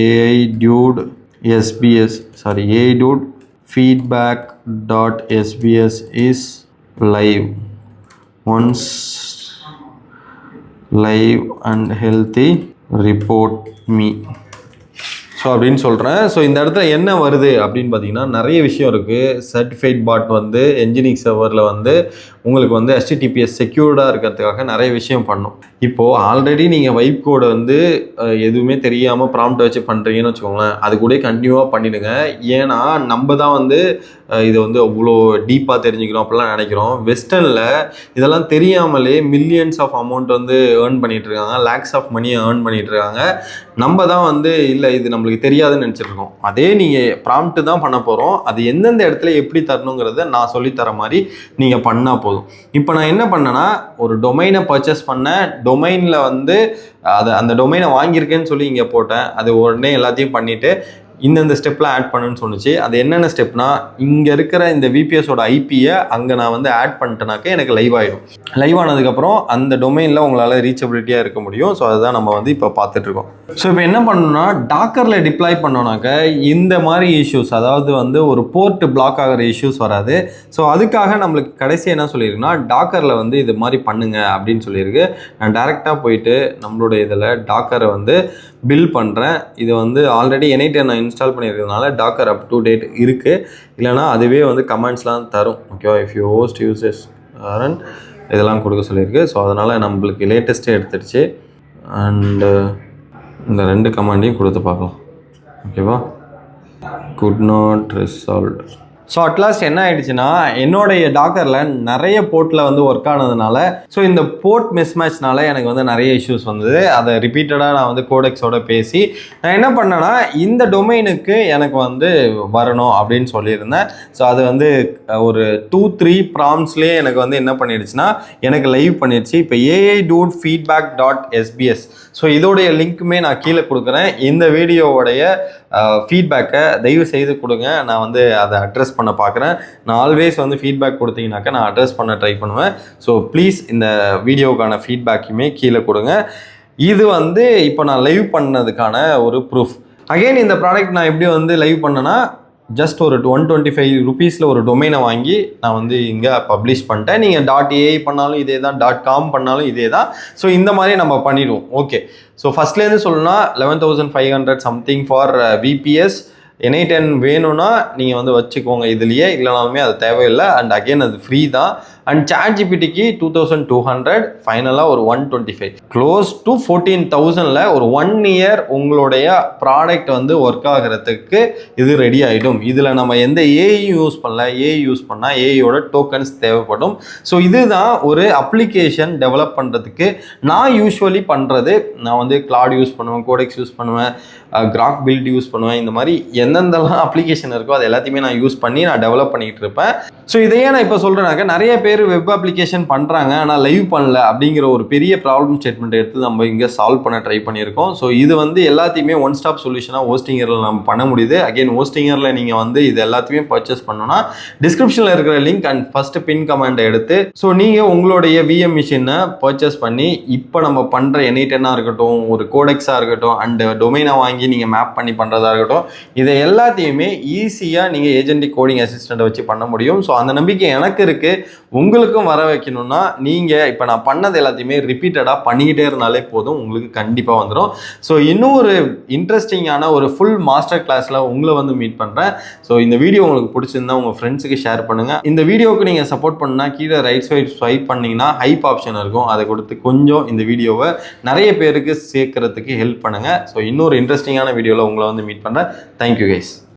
ai.feedback.sbs is live. Once live and healthy, report me. So அப்படின்னு சொல்கிறேன். ஸோ இந்த இடத்துல என்ன வருது அப்படின்னு பார்த்தீங்கன்னா, நிறைய விஷயம் இருக்குது. சர்டிஃபைட் பாட் வந்து என்ஜினிக் சர்வரில் வந்து உங்களுக்கு வந்து HTTPS செக்யூர்டாக இருக்கிறதுக்காக நிறைய விஷயம் பண்ணும். இப்போது ஆல்ரெடி நீங்கள் வைப் கோடை வந்து எதுவுமே தெரியாமல் ப்ராம்ப்ட் வச்சு பண்ணுறீங்கன்னு வச்சுக்கோங்களேன், அது கூட கண்டினியூவாக பண்ணிவிடுங்க. ஏன்னா நம்ம தான் வந்து இதை வந்து அவ்வளோ டீப்பாக தெரிஞ்சுக்கிறோம் அப்படிலாம் நினைக்கிறோம். வெஸ்டர்னில் இதெல்லாம் தெரியாமலே மில்லியன்ஸ் ஆஃப் அமௌண்ட் வந்து ஏர்ன் பண்ணிகிட்ருக்காங்க, லேக்ஸ் ஆஃப் மணியை ஏர்ன் பண்ணிகிட்ருக்காங்க. நம்ம தான் வந்து இல்லை இது நம்மளுக்கு தெரியாதுன்னு நினச்சிருக்கோம். அதே நீங்கள் ப்ராம்ப்ட்டு தான் பண்ண போகிறோம். அது எந்தெந்த இடத்துல எப்படி தரணுங்கிறத நான் சொல்லித்தர மாதிரி நீங்கள் பண்ணால் போதும். இப்போ நான் என்ன பண்ணேன்னா, ஒரு டொமைனை பர்ச்சேஸ் பண்ணேன். டொமைனில் வந்து அந்த டொமைனை வாங்கியிருக்கேன்னு சொல்லி இங்கே போட்டேன். அது உடனே எல்லாத்தையும் பண்ணிவிட்டு இந்தந்த ஸ்டெப்லாம் ஆட் பண்ணுன்னு சொன்னிச்சு. அது என்னென்ன ஸ்டெப்னா, இங்கே இருக்கிற இந்த விபிஎஸோட ஐபியை அங்கே நான் வந்து ஆட் பண்ணிட்டேனாக்க எனக்கு லைவ் ஆகிடும். லைவ் ஆனதுக்கப்புறம் அந்த டொமைனில் உங்களால் ரீச்சபிலிட்டியாக இருக்க முடியும். ஸோ அதுதான் நம்ம வந்து இப்போ பார்த்துட்ருக்கோம். ஸோ இப்போ என்ன பண்ணணும்னா, டாக்கரில் டிப்ளாய் பண்ணோன்னாக்க இந்த மாதிரி இஷ்யூஸ், அதாவது வந்து ஒரு போர்ட் பிளாக் ஆகிற இஷ்யூஸ் வராது. ஸோ அதுக்காக நம்மளுக்கு கடைசி என்ன சொல்லியிருக்குன்னா, டாக்கரில் வந்து இது மாதிரி பண்ணுங்க அப்படின்னு சொல்லியிருக்கு. நான் டேரெக்டாக போயிட்டு நம்மளுடைய இதில் டாக்கரை வந்து பில் பண்ணுறேன். இது வந்து ஆல்ரெடி N8 நான் இன்ஸ்டால் பண்ணியிருக்கிறதுனால டாக்கர் அப் டு டேட் இருக்குது. இல்லைனா அதுவே வந்து கமெண்ட்ஸ்லாம் தரும். ஓகேவா, if you host uses run இதெல்லாம் கொடுக்க சொல்லியிருக்கு. ஸோ அதனால் நம்மளுக்கு லேட்டஸ்ட்டே எடுத்துடுச்சு. அண்டு இந்த 2 கமாண்டையும் கொடுத்து பார்க்கலாம். ஓகேவா, could not resolve. So at last என்ன ஆகிடுச்சுன்னா, என்னோடைய டாக்கரில் நிறைய போர்ட்டில் வந்து ஒர்க் ஆனதுனால, ஸோ இந்த போர்ட் மிஸ்மேட்ச்னால எனக்கு வந்து நிறைய இஷ்யூஸ் வந்தது. அதை ரிப்பீட்டடாக நான் வந்து கோடெக்ஸோட பேசி நான் என்ன பண்ணேன்னா, இந்த டொமைனுக்கு எனக்கு வந்து வரணும் அப்படின்னு சொல்லியிருந்தேன். ஸோ அது வந்து ஒரு 2-3 ப்ராம்ஸ்லேயே எனக்கு வந்து என்ன பண்ணிடுச்சுன்னா, எனக்கு லைவ் பண்ணிடுச்சு. இப்போ ai.feedback.sbs. ஸோ இதோடைய லிங்க்குமே நான் கீழே கொடுக்குறேன். இந்த வீடியோவுடைய ஃபீட்பேக்கை தயவு செய்து கொடுங்க. நான் வந்து அதை அட்ரஸ் பண்ண பார்க்குறேன். நான் ஆல்வேஸ் வந்து ஃபீட்பேக் கொடுத்தீங்கன்னாக்கா நான் அட்ரஸ் பண்ண ட்ரை பண்ணுவேன். ஸோ ப்ளீஸ் இந்த வீடியோக்கான ஃபீட்பேக்குமே கீழே கொடுங்க. இது வந்து இப்போ நான் லைவ் பண்ணதுக்கான ஒரு ப்ரூஃப். அகெயின் இந்த ப்ராடக்ட் நான் எப்படி வந்து லைவ் பண்ணேன்னா, ஜஸ்ட் ஒரு 125 ருபீஸில் ஒரு டொமைனை வாங்கி நான் வந்து இங்கே பப்ளிஷ் பண்ணிட்டேன். நீங்கள் .ai பண்ணாலும் இதே தான், .com பண்ணாலும் இதே தான். ஸோ இந்த மாதிரி நம்ம பண்ணிடுவோம். ஓகே, ஸோ ஃபஸ்ட்லேருந்து சொல்லணும்னா 11,500 சம்திங் ஃபார் விபிஎஸ். N8 வேணும்னா நீங்கள் வந்து வச்சுக்கோங்க இதுலேயே, இல்லைனாலுமே அது தேவையில்லை. அண்ட் அகெயின் அது ஃப்ரீ தான். அண்ட் ChatGPTக்கு 2,200, ஃபைனலாக ஒரு 125, க்ளோஸ் டு 14,000ல் ஒரு 1 இயர் உங்களுடைய ப்ராடக்ட் வந்து ஒர்க் ஆகிறதுக்கு இது ரெடி ஆகிடும். இதில் நம்ம எந்த ஏஐ யூஸ் பண்ணல. ஏஐ யூஸ் பண்ணால் ஏஐயோட டோக்கன்ஸ் தேவைப்படும். ஸோ இதுதான் ஒரு அப்ளிகேஷன் டெவலப் பண்ணுறதுக்கு நான் யூஸ்வலி பண்ணுறது. நான் வந்து கிளாட் யூஸ் பண்ணுவேன், கோடெக்ஸ் யூஸ் பண்ணுவேன், கிராக் பில்ட் யூஸ் பண்ணுவேன். இந்த மாதிரி எந்தெந்தெல்லாம் அப்ளிகேஷன் இருக்கோ அது எல்லாத்தையுமே நான் யூஸ் பண்ணி நான் டெவலப் பண்ணிகிட்டு இருப்பேன். ஸோ இதையே நான் இப்போ சொல்கிறேனாக்க, நிறைய பேர் வெப் அப்ளிகேஷன் பண்ணுறாங்க ஆனால் லைவ் பண்ணல அப்படிங்கிற ஒரு பெரிய ப்ராப்ளம் ஸ்டேட்மெண்ட் எடுத்து நம்ம இங்கே சால்வ் பண்ண ட்ரை பண்ணியிருக்கோம். ஸோ இது வந்து எல்லாத்தையுமே ஒன் ஸ்டாப் சொல்யூஷனாக ஹோஸ்டிங்கரில் நம்ம பண்ண முடியுது. அகெயின் ஹோஸ்டிங்கரில் நீங்கள் வந்து இது எல்லாத்தையுமே பர்ச்சேஸ் பண்ணணும்னா டிஸ்கிரிப்ஷனில் இருக்கிற லிங்க் அண்ட் ஃபஸ்ட்டு பின் கமெண்டை எடுத்து ஸோ நீங்கள் உங்களுடைய விஎம் மிஷினை பர்ச்சேஸ் பண்ணி இப்போ நம்ம பண்ணுற N8 இருக்கட்டும், ஒரு கோடெக்ஸாக இருக்கட்டும், அண்ட் டொமைனை வாங்கி நீங்கள் மேப் பண்ணி பண்ணுறதா இருக்கட்டும், இதை எல்லாத்தையுமே ஈஸியாக நீங்கள் ஏஜென்டிக் கோடிங் அசிஸ்டண்ட்டை வச்சு பண்ண முடியும். ஸோ அந்த நம்பிக்கை எனக்கு இருக்குது. உங்களுக்கும் வர வைக்கணும்னா நீங்கள் இப்போ நான் பண்ணது எல்லாத்தையுமே ரிப்பீட்டடாக பண்ணிக்கிட்டே இருந்தாலே போதும், உங்களுக்கு கண்டிப்பாக வந்துடும். ஸோ இன்னும் ஒரு இன்ட்ரெஸ்டிங்கான ஒரு ஃபுல் மாஸ்டர் கிளாஸில் உங்களை வந்து மீட் பண்ணுறேன். ஸோ இந்த வீடியோ உங்களுக்கு பிடிச்சிருந்தா உங்கள் ஃப்ரெண்ட்ஸுக்கு ஷேர் பண்ணுங்கள். இந்த வீடியோவுக்கு நீங்கள் சப்போர்ட் பண்ணால் கீழே ரைட் சைட் ஸ்வைப் பண்ணிங்கன்னா ஹைப் ஆப்ஷன் இருக்கும். அதை கொடுத்து கொஞ்சம் இந்த வீடியோவை நிறைய பேருக்கு சேர்க்கறதுக்கு ஹெல்ப் பண்ணுங்கள். ஸோ இன்னொரு இன்ட்ரெஸ்டிங்கான வீடியோவில் உங்களை வந்து மீட் பண்ணுறேன். Thank you guys.